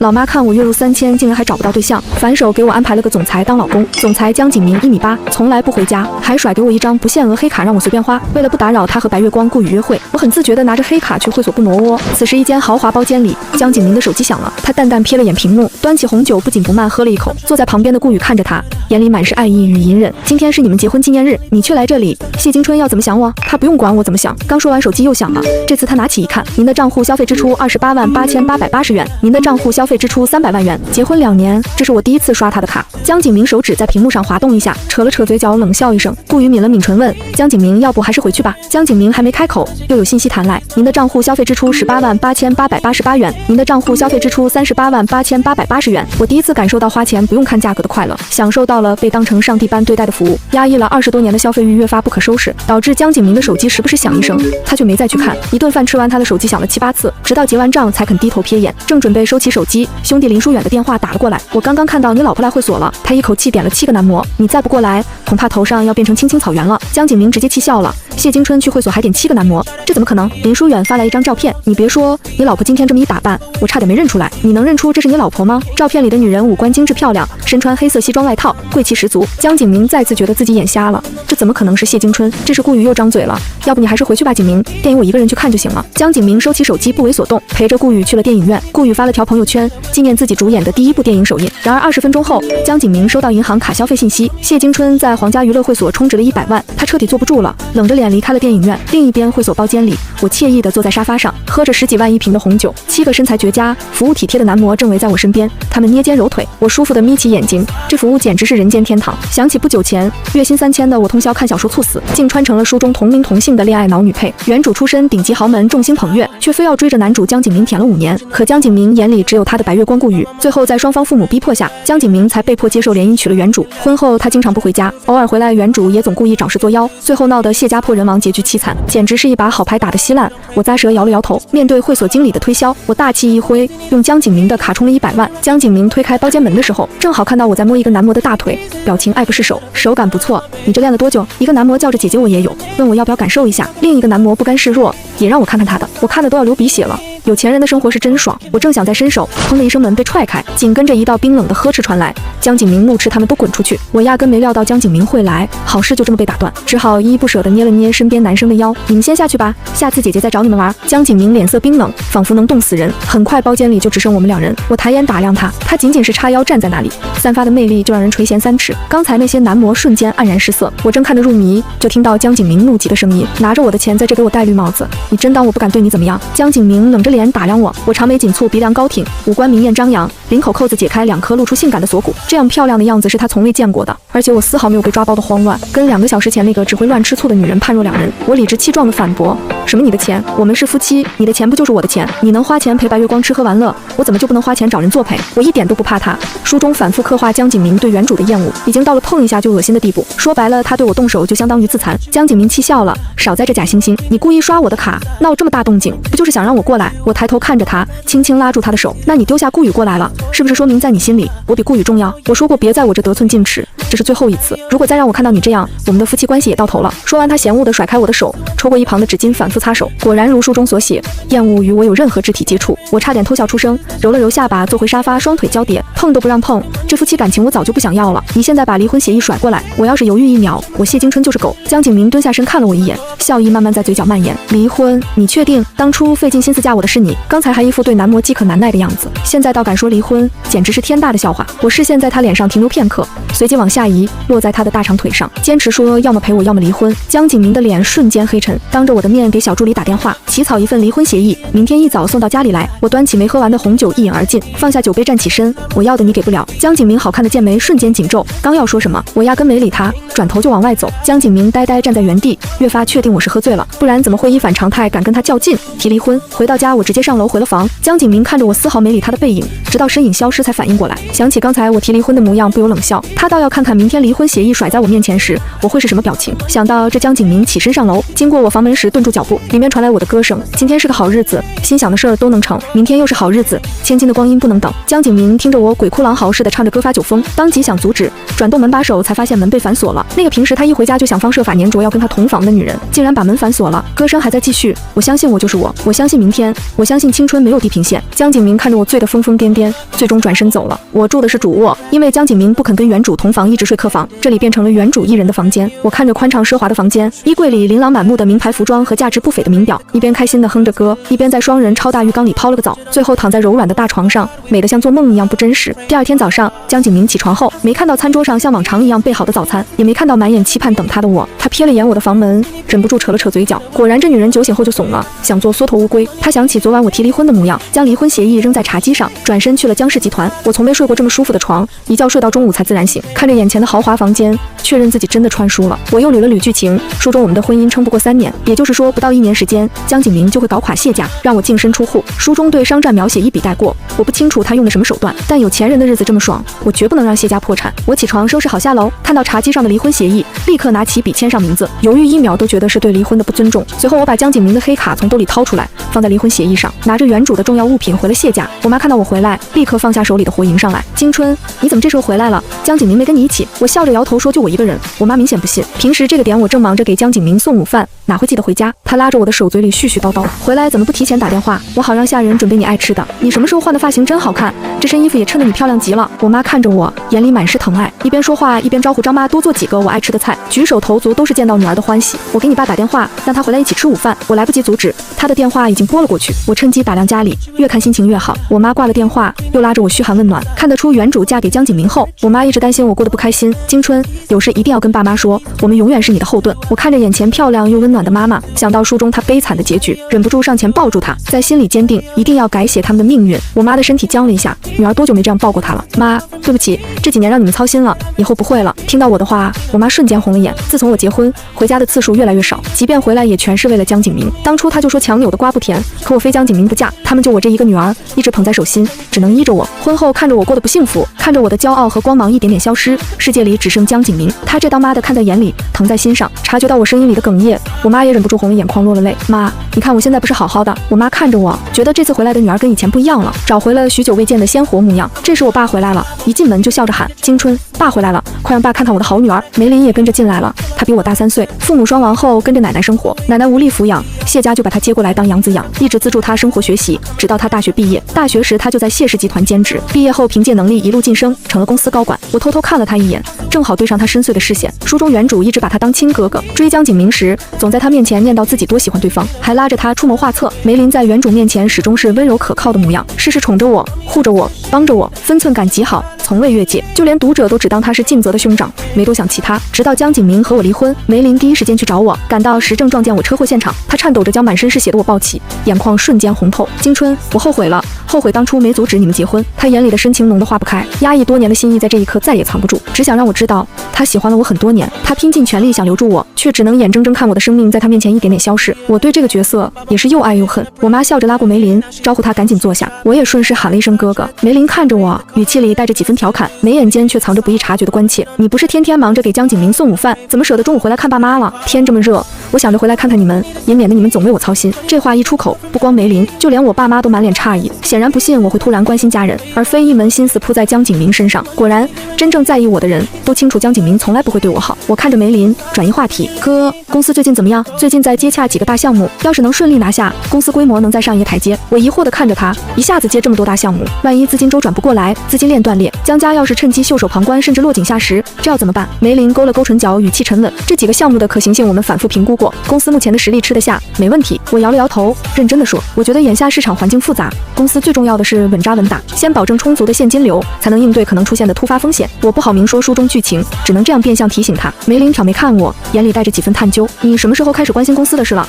老妈看我月入3000，竟然还找不到对象，反手给我安排了个总裁当老公。总裁江景明1.8米，从来不回家，还甩给我一张不限额黑卡让我随便花。为了不打扰他和白月光顾宇约会，我很自觉地拿着黑卡去会所不挪窝。此时一间豪华包间里，江景明的手机响了，他淡淡瞥了眼屏幕，端起红酒不紧不慢喝了一口。坐在旁边的顾宇看着他，眼里满是爱意与隐忍。今天是你们结婚纪念日，你却来这里，谢金春要怎么想我？他不用管我怎么想。刚说完，手机又响了。这次他拿起一看，您的账户消费支出288880元，您的账户消费支出300万元。结婚2年，这是我第一次刷他的卡。江景明手指在屏幕上滑动一下，扯了扯嘴角，冷笑一声。顾宇抿了抿唇问江景明，要不还是回去吧？江景明还没开口，又有信息弹来，您的账户消费支出188888元，您的账户消费支出388880元。我第一次感受到花钱不用看价格的快乐，享受到了被当成上帝般对待的服务。压抑了20多年的消费欲越发不可收拾，导致江景明的手机时不时响一声，他却没再去看。一顿饭吃完，他的手机响了7、8次，直到结完账才肯低头瞥眼。正准备收起手机，兄弟林书远的电话打了过来，我刚刚看到你老婆来会所了。他一口气点了7个男模，你再不过来，恐怕头上要变成青青草原了。江景明直接气笑了，谢金春去会所还点7个男模，这怎么可能？林书远发来一张照片，你别说，你老婆今天这么一打扮，我差点没认出来。你能认出这是你老婆吗？照片里的女人五官精致漂亮，身穿黑色西装外套，贵气十足。江景明再次觉得自己眼瞎了，这怎么可能是谢金春？这时顾宇又张嘴了，要不你还是回去吧，景明，电影我一个人去看就行了。江景明收起手机，不为所动，陪着顾宇去了电影院。顾宇发了条朋友圈，纪念自己主演的第1部电影首映。然而20分钟后，江景明收到银行卡消费信息，谢金春在皇家娱乐会所充值了100万，他彻底坐不住了，冷着脸离开了电影院。另一边会所包间里，我惬意地坐在沙发上，喝着10几万一瓶的红酒，7个身材绝佳、服务体贴的男模正围在我身边，他们捏肩揉腿，我舒服地眯起眼睛，这服务简直是人间天堂。想起不久前月薪3000的我通宵看小说猝死，竟穿成了书中同名同姓的恋爱脑女配。原主出身顶级豪门，众星捧月，却非要追着男主江景明舔了5年。可江景明眼里只有他的白月光顾宇，最后在双方父母逼迫下，江景明才被迫接受联姻娶了原主。婚后他经常不回家，偶尔回来原主也总故意找事作妖，最后闹得谢家破人亡，结局凄惨，简直是一把好牌打得稀烂。我咂舌摇了摇头，面对会所经理的推销，我大气一挥，用江景明的卡充了100万。江景明推开包间门的时候，正好看到我在摸一个男模的大腿，表情爱不释手，手感不错。你这练了多久？一个男模叫着姐姐我也有，问我要不要感受一下。另一个男模不甘示弱，也让我看看他的，我看的都要流鼻血了。有钱人的生活是真爽，我正想再伸手，砰的一声门被踹开，紧跟着一道冰冷的呵斥传来。江景明怒斥他们都滚出去。我压根没料到江景明会来，好事就这么被打断，只好依依不舍地捏了捏身边男生的腰，你们先下去吧，下次姐姐再找你们玩。江景明脸色冰冷，仿佛能冻死人。很快包间里就只剩我们2人，我抬眼打量他，他仅仅是叉腰站在那里，散发的魅力就让人垂涎3尺。刚才那些男模瞬间黯然失色，我正看得入迷，就听到江景明怒极的声音，拿着我的钱在这给我戴绿帽子，你真当我不敢对你怎么样？江景明冷着脸打量我，我长眉紧蹙，鼻梁高挺，五官明艳张扬，领口扣子解开2颗露出性感的锁骨，这样漂亮的样子是他从未见过的。而且我丝毫没有被抓包的慌乱，跟2个小时前那个只会乱吃醋的女人判若两人。我理直气壮地反驳，什么你的钱？我们是夫妻，你的钱不就是我的钱？你能花钱陪白月光吃喝玩乐，我怎么就不能花钱找人作陪？我一点都不怕他。书中反复刻画江景明对原主的厌恶，已经到了碰一下就恶心的地步。说白了，他对我动手就相当于自残。江景明气笑了，少在这假惺惺，你故意刷我的卡，闹这么大动静，不就是想让我过来？我抬头看着他，轻轻拉住他的手，那你丢下顾宇过来了，是不是说明在你心里我比顾宇重要？我说过别在我这得寸进尺，这是最后一次，如果再让我看到你这样，我们的夫妻关系也到头了。说完，他嫌恶地甩开我的手，抽过一旁的纸巾反复擦手，果然如书中所写，厌恶与我有任何肢体接触。我差点偷笑出声，揉了揉下巴，坐回沙发，双腿交叠，碰都不让碰。这夫妻感情我早就不想要了，你现在把离婚协议甩过来，我要是犹豫1秒，我谢金春就是狗。江景明蹲下身看了我一眼，笑意慢慢在嘴角蔓延。离婚？你确定？当初费尽心思嫁我的是你，刚才还一副对男模饥渴难耐的样子，现在倒敢说离婚，简直是天大的笑话。我视线在他脸上停留片刻，随即往下移，落在他的大长腿上，坚持说要么陪我，要么离婚。江景明的脸瞬间黑沉，当着我的面给小助理打电话，起草一份离婚协议，明天一早送到家里来。我端起没喝完的红酒一饮而尽，放下酒杯站起身，我要的你给不了。江景明好看的剑眉瞬间紧皱，刚要说什么，我压根没理他，转头就往外走。江景明呆呆站在原地，越发确定我是喝醉了，不然怎么会一反常态敢跟他较劲提离婚。回到家我直接上楼回了房，江景明看着我丝毫没理他的背影，直到身影消消失才反应过来，想起刚才我提离婚的模样，不由冷笑。他倒要看看明天离婚协议甩在我面前时，我会是什么表情。想到这，江景明起身上楼，经过我房门时顿住脚步，里面传来我的歌声。今天是个好日子，心想的事儿都能成，明天又是好日子，千金的光阴不能等。江景明听着我鬼哭狼嚎似的唱着歌发酒疯，当即想阻止，转动门把手才发现门被反锁了。那个平时他一回家就想方设法粘着要跟他同房的女人，竟然把门反锁了。歌声还在继续，我相信我就是我，我相信明天，我相信青春没有地平线。江景明看着我醉得疯疯癫癫，最终转身走了。我住的是主卧，因为江景明不肯跟原主同房，一直睡客房，这里变成了原主一人的房间。我看着宽敞奢华的房间，衣柜里琳琅满目的名牌服装和价值不菲的名表，一边开心地哼着歌，一边在双人超大浴缸里泡了个澡，最后躺在柔软的大床上，美得像做梦一样不真实。第二天早上，江景明起床后，没看到餐桌上像往常一样备好的早餐，也没看到满眼期盼等他的我。他瞥了眼我的房门，忍不住扯了扯嘴角。果然，这女人酒醒后就怂了，想做缩头乌龟。他想起昨晚我提离婚的模样，将离婚协议扔在茶几上，转身去了江氏集团。我从没睡过这么舒服的床，一觉睡到中午才自然醒。看着眼前的豪华房间，确认自己真的穿书了。我又捋了捋剧情，书中我们的婚姻撑不过3年，也就是说不到1年时间，江景明就会搞垮谢家，让我净身出户。书中对商战描写一笔带过，我不清楚他用的什么手段，但有钱人的日子这么爽，我绝不能让谢家破产。我起床收拾好下楼，看到茶几上的离婚协议，立刻拿起笔签上名字，犹豫1秒都觉得是对离婚的不尊重。随后我把江景明的黑卡从兜里掏出来，放在离婚协议上，拿着原主的重要物品回了谢家。我妈看到我回来，立刻放下手里的活迎上来。金春，你怎么这时候回来了？江景明没跟你一起？我笑着摇头说就我一个人。我妈明显不信，平时这个点我正忙着给江景明送午饭，哪会记得回家？她拉着我的手，嘴里絮絮叨叨，回来怎么不提前打电话？我好让下人准备你爱吃的。你什么时候换的发型真好看，这身衣服也衬得你漂亮极了。我妈看着我，眼里满是疼爱，一边说话一边招呼张妈多做几个我爱吃的菜，举手投足都是见到女儿的欢喜。我给你爸打电话，让他回来一起吃午饭。我来不及阻止，他的电话已经拨了过去。我趁机打量家里，越看心情越好。我妈挂了电话，又拉着我嘘寒问暖。看得出原主嫁给江景明后，我妈一直担心我过得不开心。金春，有事一定要跟爸妈说，我们永远是你的后盾。我看着眼前漂亮又温暖的妈妈，想到书中她悲惨的结局，忍不住上前抱住她，在心里坚定一定要改写他们的命运。我妈的身体僵了一下，女儿多久没这样抱过她了？妈，对不起，这几年让你们操心了，以后不会了。听到我的话，我妈瞬间红了眼。自从我结婚，回家的次数越来越少，即便回来也全是为了江景明。当初她就说强扭的瓜不甜，可我非江景明不嫁，他们就我这一个女儿，一直捧在手心，只能依着我。婚后看着我过得不幸福，看着我的骄傲和光芒一点点消失，世界里只剩江景明。她这当妈的看在眼里，疼在心上。察觉到我声音里的哽咽，我妈也忍不住红了眼眶，落了泪。妈，你看我现在不是好好的？我妈看着我，觉得这次回来的女儿跟以前不一样了，找回了许久未见的鲜活模样。这时我爸回来了，一进门就笑着喊：金春，爸回来了，快让爸看看我的好女儿。梅林也跟着进来了，她比我大3岁，父母双亡后跟着奶奶生活，奶奶无力抚养，谢家就把她接过来当养子养，一直资助她生活学习，直到她大学毕业。大学时她就在谢氏集团兼职，毕业后凭借能力一路晋升，成了公司高管。我偷偷看了她一眼，正好对上她深邃的视线。书中原主一直把她当亲哥哥，追江景明时总在她面前念叨自己多喜欢对方，还拉着她出谋划策。梅林在原主面前始终是温柔可靠的模样，事事宠着我，护着我，帮着我，分寸感极好，从未越界。就连读者都只当他是尽责的兄长，没多想其他。直到江景明和我离婚，梅林第一时间去找我，赶到时正撞见我车祸现场，他颤抖着将满身是血的我抱起，眼眶瞬间红透。金春，我后悔了，后悔当初没阻止你们结婚。他眼里的深情浓得化不开，压抑多年的心意在这一刻再也藏不住，只想让我知道他喜欢了我很多年。他拼尽全力想留住我，却只能眼睁睁看我的生命在他面前一点点消逝。我对这个角色也是又爱又恨。我妈笑着拉过梅林，招呼他赶紧坐下，我也顺势喊了一声哥哥。梅林看着我，语气里带着几分调侃，眉眼间却藏着不易察觉的关切。你不是天天忙着给江景明送午饭，怎么舍得中午回来看爸妈了？天这么热，我想着回来看看你们，也免得你们总为我操心。这话一出口，不光梅林，就连我爸妈都满脸诧异，显然不信我会突然关心家人，而非一门心思扑在江景明身上。果然，真正在意我的人都清楚江景明从来不会对我好。我看着梅林，转移话题，哥，公司最近怎么样？最近在接洽几个大项目，要是能顺利拿下，公司规模能再上一个台阶。我疑惑地看着他，一下子接这么多大项目，万一资金周转不过来，资金链断裂，江家要是趁机袖手旁观，甚至落井下石，这要怎么办？梅林勾了勾唇角，语气沉稳，这几个项目的可行性我们反复评估过，公司目前的实力吃得下，没问题。我摇了摇头，认真地说，我觉得眼下市场环境复杂，公司最重要的是稳扎稳打，先保证充足的现金流，才能应对可能出现的突发风险。我不好明说书中剧情，只能这样变相提醒他。梅林挑眉看我，眼里带着几分探究，你什么时候开始关心公司的事了？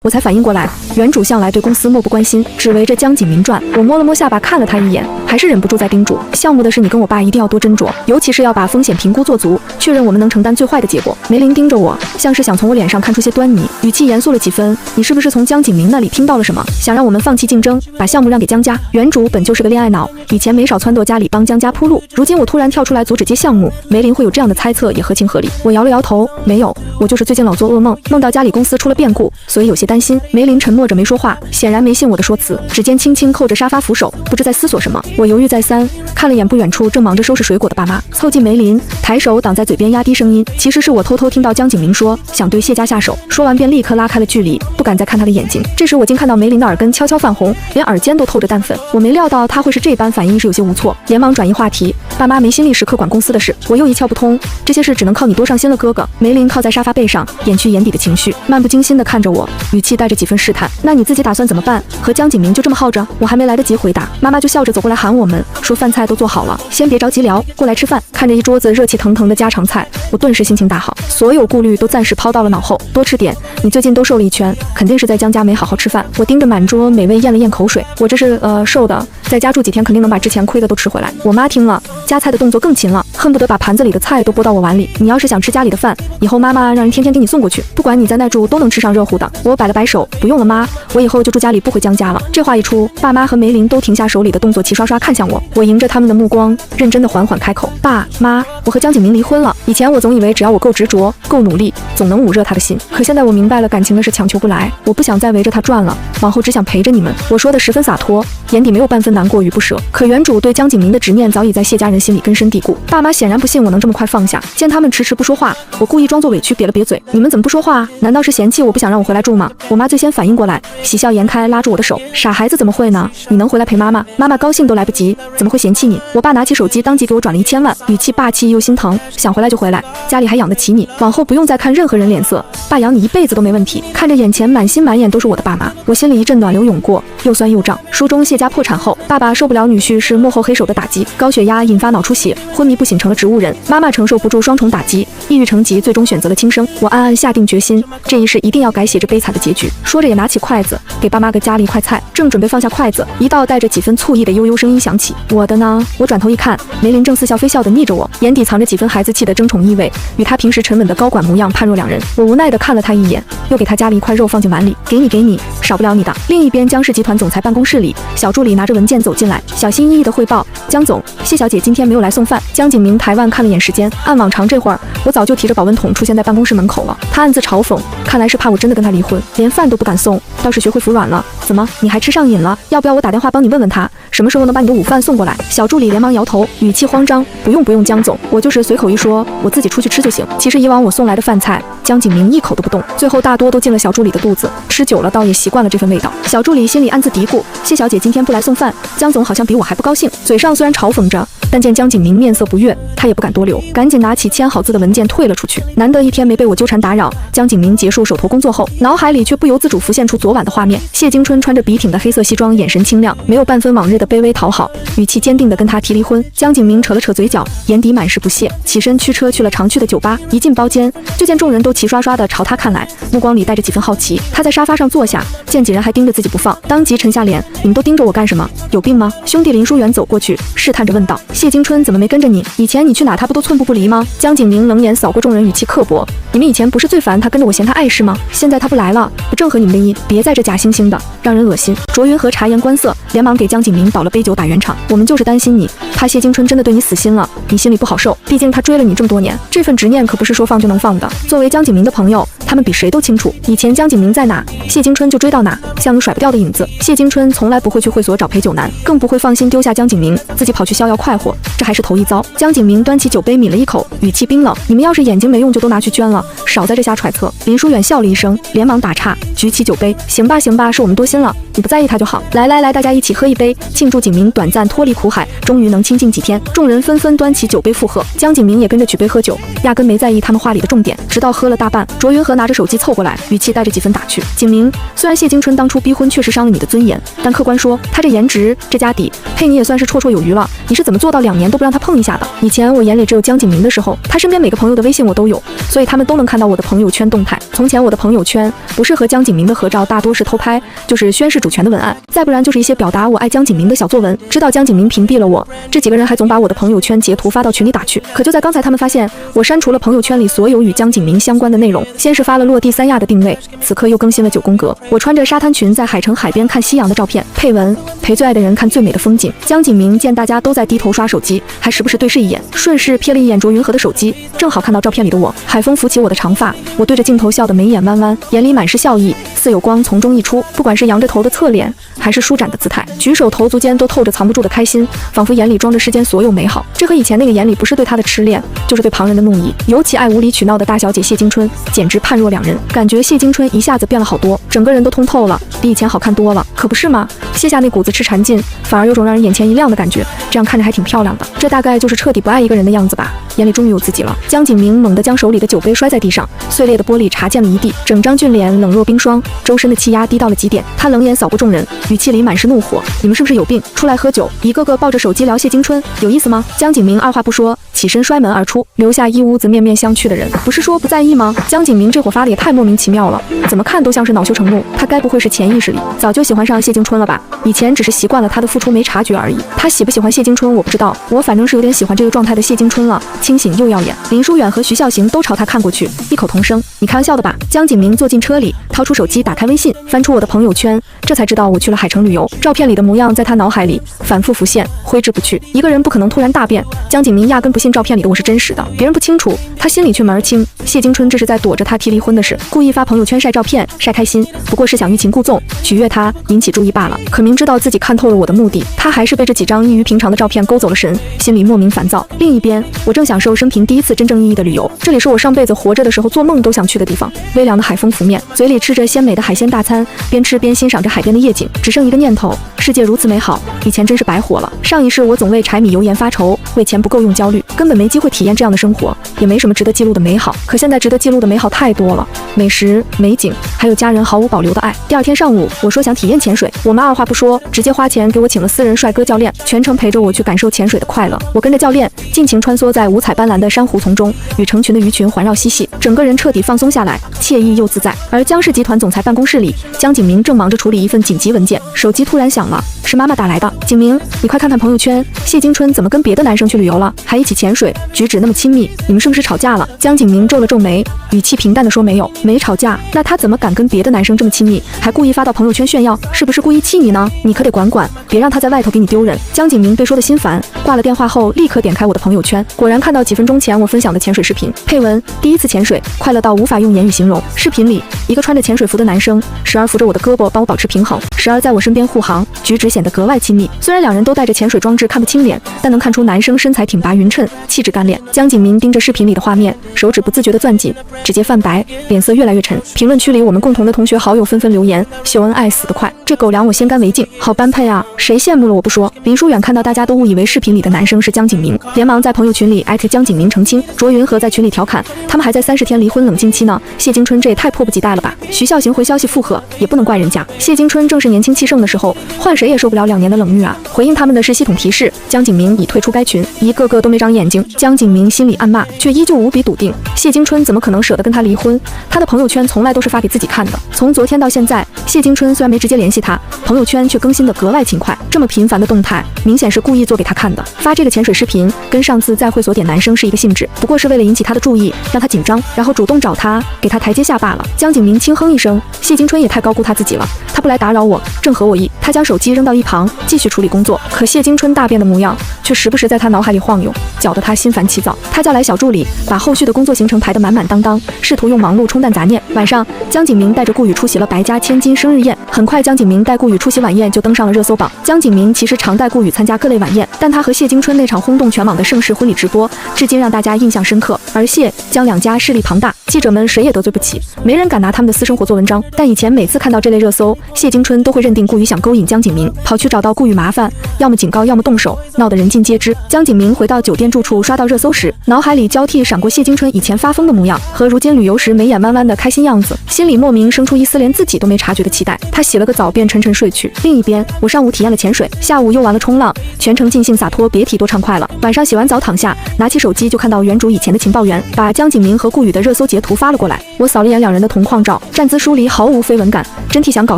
我才反应过来，原主向来对公司漠不关心，只围着江景明转。我摸了摸下巴，看了他一眼，还是忍不住再叮嘱：项目的事你跟我爸一定要多斟酌，尤其是要把风险评估做足，确认我们能承担最坏的结果。梅林盯着我，像是想从我脸上看出些端倪，语气严肃了几分：你是不是从江景明那里听到了什么，想让我们放弃竞争，把项目让给江家？原主本就是个恋爱脑，以前没少撺掇家里帮江家铺路，如今我突然跳出来阻止接项目，梅林会有这样的猜测也合情合理。我摇了摇头，没有，我就是最近老做噩梦，梦到家里公司出了变故，所以有些担心。梅林沉默着没说话，显然没信我的说辞，指尖轻轻扣着沙发扶手，不知在思索什么。我犹豫再三，看了眼不远处正忙着收拾水果的爸妈，凑近梅林，抬手挡在嘴边，压低声音。其实是我偷偷听到江景明说想对谢家下手，说完便立刻拉开了距离，不敢再看他的眼睛。这时我竟看到梅林的耳根悄悄泛红，连耳尖都透着淡粉。我没料到他会是这般反应，是有些无措，连忙转移话题。爸妈没心力时刻管公司的事，我又一窍不通，这些事只能靠你多上心了，哥哥。梅林靠在沙发背上，掩去眼底的情绪，漫不经心地看着我，语气带着几分试探。那你自己打算怎么办？和江景明就这么耗着？我还没来得及回答，妈妈就笑着走过来喊我们，说饭菜都做好了，先别着急聊，过来吃饭。看着一桌子热气腾腾的家常菜，我顿时心情大好，所有顾虑都暂时抛到了脑后。多吃点，你最近都瘦了一圈，肯定是在江家没好好吃饭。我盯着满桌美味咽了咽口水，我这是瘦的，在家住几天肯定能把之前亏的都吃回来。我妈听了，夹菜的动作更勤了，恨不得把盘子里的菜都拨到我碗里。你要是想吃家里的饭，以后妈妈让人天天给你送过去，不管你在那住都能吃上热乎的。我摆了摆手，不用了妈，我以后就住家里不回江家了。这话一出，爸妈和梅林都停下手里的动作，齐刷刷看向我。我迎着他们的目光，认真的缓缓开口：爸妈，我和江景明离婚了。以前我总以为只要我够执着够努力，总能捂热他的心，可现在我明白了，感情的事强求不来，我不想再围着他转了，往后只想陪着你们。我说的十分洒脱，眼底没有半分难过与不舍。可原主对江景明的执念早已在谢家人心里根深蒂固，爸妈显然不信我能这么快放下。见他们迟迟不说话，我故意装作委屈，瘪了瘪嘴：你们怎么不说话？难道是嫌弃我不想让我回来住吗？我妈最先反应过来，喜笑颜开，拉住我的手：傻孩子怎么会呢？你能回来陪妈妈，妈妈高兴都来不及，怎么会嫌弃你？我爸拿起手机当即给我转了1000万，语气霸气又心疼：想回来就回来，家里还养得起你，往后不用再看任何人脸色，爸养你一辈子都没问题。看着眼前满心满眼都是我的爸妈，我心里一阵暖流涌过，又酸又胀。书中谢家破产后，爸爸受不了女婿是幕后黑手的打击，高血压引发脑出血，昏迷不醒成了植物人。妈妈承受不住双重打击，抑郁成疾，最终选择了轻生。我暗暗下定决心，这一世一定要改写这悲惨的结局。说着也拿起筷子给爸妈各夹了一块菜，正准备放下筷子，一道带着几分醋意的悠悠声音响起：我的呢？我转头一看，梅林正似笑非笑的睨着我，眼底藏着几分孩子气的争宠意味，与他平时沉稳的高管模样判若两人。我无奈地看了他一眼，又给他夹了一块肉放进碗里：给你，少不了你的。另一边，江氏集团总裁办公室里，小助理拿着文件走进来，小心翼翼地汇报：江总，谢小姐今天没有来送饭。江景明抬腕看了眼时间，按往常这会儿，我早就提着保温桶出现在办公室门口了。他暗自嘲讽，看来是怕我真的跟他离婚，连饭都不敢送，倒是学会服软了。怎么，你还吃上瘾了？要不要我打电话帮你问问他，什么时候能把你的午饭送过来？小助理连忙摇头，语气慌张：不用，江总，我就是随口一说，我自己出去吃就行。其实以往我送来的饭菜，江景明一口都不动，最后大多都进了小助理的肚子，吃久了倒也习惯了这份味道。小助理心里暗自嘀咕：谢小姐今天不来送饭，江总好像比我还不高兴。嘴上虽然嘲讽着，但见江景明面色不悦，他也不敢多留，赶紧拿起签好字的文件退了出去。难得一天没被我纠缠打扰，江景明结束手头工作后，脑海里却不由自主浮现出昨晚的画面。谢京春穿着笔挺的黑色西装，眼神清亮，没有半分往日的卑微讨好，语气坚定地跟他提离婚。江景明扯了扯嘴角，眼底满是不屑，起身驱车去了常去的酒吧。一进包间，就见众人都齐刷刷地朝他看来，目光里带着几分好奇。他在沙发上坐下，见几人还盯着自己不放，当即沉下脸：你们都盯着我干什么？有病吗？兄弟林书远走过去，试探着问道：谢京春怎么没跟着你？以前你去哪他不都寸步不离吗？江景明冷眼扫过众人，语气刻薄：你们以前不是最烦他跟着我嫌他碍事吗？现在他不来了，不正合你们的意？别在这假惺惺的，让人恶心。卓云和察言观色，连忙给江景明倒了杯酒打圆场：我们就是担心你，怕谢京春真的对你死心了，你心里不好受，毕竟他追了你这么多年，这份执念可不是说放就能放的。作为江景明的朋友，他们比谁都清楚，以前江景明在哪，谢京春就追到哪，像个甩不掉的影子。谢京春从来不会去会所找陪酒男，更不会放心丢下江景明，自己跑去逍遥快活，这还是头一遭。江景明端起酒杯抿了一口，语气冰冷：你们要是眼睛没用就都拿去捐了，少在这瞎揣测。林书远笑了一声，连忙打岔，举起酒杯：行吧，是我们多心了，你不在意他就好。来，大家一起喝一杯，庆祝景明短暂脱离苦海，终于能轻清静几天。众人纷纷端起酒杯附和，江景明也跟着举杯喝酒，压根没在意他们话里的重点。直到喝了大半，卓云和拿着手机凑过来，语气带着几分打趣：景明，虽然谢京春当初逼婚确实伤了你的尊严，但客观说，他这颜值这家底配你也算是绰绰有余了。你是怎么做到2年都不让他碰一下的？以前我眼里只有江景明的时候，他身边每个朋友的微信我都有，所以他们都能看到我的朋友圈动态。从前我的朋友圈不是和江景明的合照，大多是偷拍，就是宣示主权的文案，再不然就是一些表达我爱江景明的小作文。知道江景明屏蔽了我，这几个人还总把我的朋友圈截图发到群里打趣。可就在刚才，他们发现我删除了朋友圈里所有与江景明相关的内容，先是发了落地三亚的定位，此刻又更新了9宫格，我穿着沙滩裙在海城海边看夕阳的照片，配文陪最爱的人看最美的风景。江景明见大家都在低头刷手机，还时不时对视一眼，顺势瞥了一眼卓云和的手机，正好看到照片里的我，海风拂起我的长发，我对着镜头笑得眉眼弯弯，眼里满是笑意，似有光从中溢出。不管是扬着头的侧脸，还是舒展的姿态，举手投足间都透着藏不住的开心，仿佛眼里装着世间所有美好。这和以前那个眼里不是对他的痴恋，就是对旁人的怒意。尤其爱无理取闹的大小姐谢京春，简直判若两人。感觉谢京春一下子变了好多，整个人都通透了，比以前好看多了。可不是吗？卸下那股子痴缠劲，反而有种让人眼前一亮的感觉，这样看着还挺漂亮的。这大概就是彻底不爱一个人的样子吧。眼里终于有自己了。江景明猛地将手里的酒杯摔在地上，碎裂的玻璃茶溅了一地，整张俊脸冷若冰霜，周身的气压低到了极点。他冷眼扫过众人，语气里满是怒火：你们是不是有病？出来喝酒，一个个抱着手机聊谢京春，有意思吗？江景明二话不说，起身摔门而出，留下一屋子面面相觑的人。不是说不在意吗？江景明这火发的也太莫名其妙了，怎么看都像是恼羞成怒。他该不会是潜意识里早就喜欢上谢京春了吧？以前只是习惯了他的付出没察觉而已。他喜不喜欢谢京春我不知道，我反正是有点喜欢这个状态的谢京春了，清醒又耀眼。林书远和徐孝行都朝他看过去，异口同声：你开玩笑的吧？江景明坐进车里，掏出手机打开微信，翻出我的朋友圈，这才知道我去了海城旅游。照片里的模样在他脑海里反复浮现，挥之不去。一个人不可能突然大变，江景明压根不信照片里的我是真实的，别人不清楚，他心里却门儿清。谢京春这是在躲着他提离婚的事，故意发朋友圈晒照片晒开心，不过是想欲擒故纵，取悦他，引起注意罢了。可明知道自己看透了我的目的，他还是被这几张异于平常的照片勾走了神，心里莫名烦躁。另一边，我正享受生平第一次真正意义的旅游，这里是我上辈子活着的时候做梦都想去的地方。微凉的海风拂面，嘴里吃着鲜美的海鲜大餐，边吃边欣赏着海边的夜景，只剩一个念头：世界如此美好，以前真是白活了。上一世我总为柴米油盐发愁，为钱不够用焦虑，根本没机会体验这样的生活，也没什么值得记录的美好。可现在值得记录的美好太多了，美食、美景，还有家人毫无保留的爱。第二天上午，我说想体验潜水，我妈二话不说，直接花钱给我请了私人帅哥教练，全程陪着我去感受潜水的快乐。我跟着教练尽情穿梭在五彩斑斓的珊瑚丛中，与成群的鱼群环绕嬉戏，整个人彻底放松下来，惬意又自在。而江氏集团总裁办公室里，江景明正忙着处理一份紧急文件，手机突然响了，是妈妈打来的。景明，你快看看朋友圈，谢京春怎么跟别的男生去旅游了，还一起潜水，举止那么亲密，你们是不是吵架了？江景明皱了皱眉，语气平淡地说：没有，没吵架。那他怎么敢跟别的男生这么亲密，还故意发到朋友圈炫耀？是不是故意气你呢？你可得管管，别让他在外头给你丢人。江景明被说的心烦，挂了电话后立刻点开我的朋友圈，果然看到几分钟前我分享的潜水视频，配文：第一次潜水，快乐到无法用言语形容。视频里，一个穿着潜水服的男生时而扶着我的胳膊帮我保持平衡，时而在我身边护航，举止显得格外亲密。虽然两人都带着潜水装置看不清脸，但能看出男生身材挺拔匀称，气质干练。江景明盯着视频里的画面，手指不自觉地攥紧，指节泛白，脸色越来越沉。评论区里我们共同的同学好友纷纷留言：秀恩爱死得快，这狗粮我先干为敬，好般配啊，谁羡慕了我不说。林书远看到大家都误以为视频里的男生是江景明，连忙在朋友群里艾特江景明澄清。卓云和在群里调侃，他们还在30天离婚冷静期呢，谢京春这也太迫不及待了吧。徐孝行回消息附和，也不能怪人家，谢京春正是年轻气盛的时候，换谁也受不了2年的冷遇啊。回应他们的是系统提示，江景明已退出该群，一个个都没长眼睛。江景明心里暗骂，却依旧无比笃定，谢京春怎么可能舍得跟他离婚？他的朋友圈从来都是发给自己看的，从昨天到现在，谢京春虽然没直接联系他，朋友圈却更新的格外勤快，这么频繁的动态，明显是故意做给他看的。发这个潜水视频跟上次在会所点男生是一个性质，不过是为了引起他的注意，让他紧张，然后主动找他，给他台阶下罢了。江景明轻哼一声，谢京春也太高估他自己了，他不来打扰我，正合我意。他将手机扔到一旁，继续处理工作。可谢京春大变的模样，却时不时在他脑海里晃悠，搅得他心烦气躁。他叫来小助理，把后续的工作行程排得满满当当，试图用忙碌冲淡杂念。晚上，江景明带着顾宇出席了白家千金生日宴。很快，江景明带顾宇出席晚宴就登上了热搜榜。江景明其实常带顾宇参加各类晚宴，但他和谢京春那场轰动全网的盛世婚礼直播，至今让大家印象深刻。而谢江两家势力庞大，记者们谁也得罪不起，没人敢拿他们的私生活做文章。但以前每次看到这类热搜，谢京春都会认定顾宇想勾引江景明，跑去找到顾宇麻烦，要么警告，要么动手，闹得人尽尽皆知。江景明回到酒店住处，刷到热搜时，脑海里交替闪过谢京春以前发疯的模样和如今旅游时眉眼弯弯的开心样子，心里莫名生出一丝连自己都没察觉的期待。他洗了个澡便沉沉睡去。另一边，我上午体验了潜水，下午又玩了冲浪，全程尽兴洒脱，别提多畅快了。晚上洗完澡躺下，拿起手机就看到原主以前的情报员把江景明和顾宇的热搜截图发了过来。我扫了眼两人的同框照，站姿疏离，毫无绯闻感，真替想搞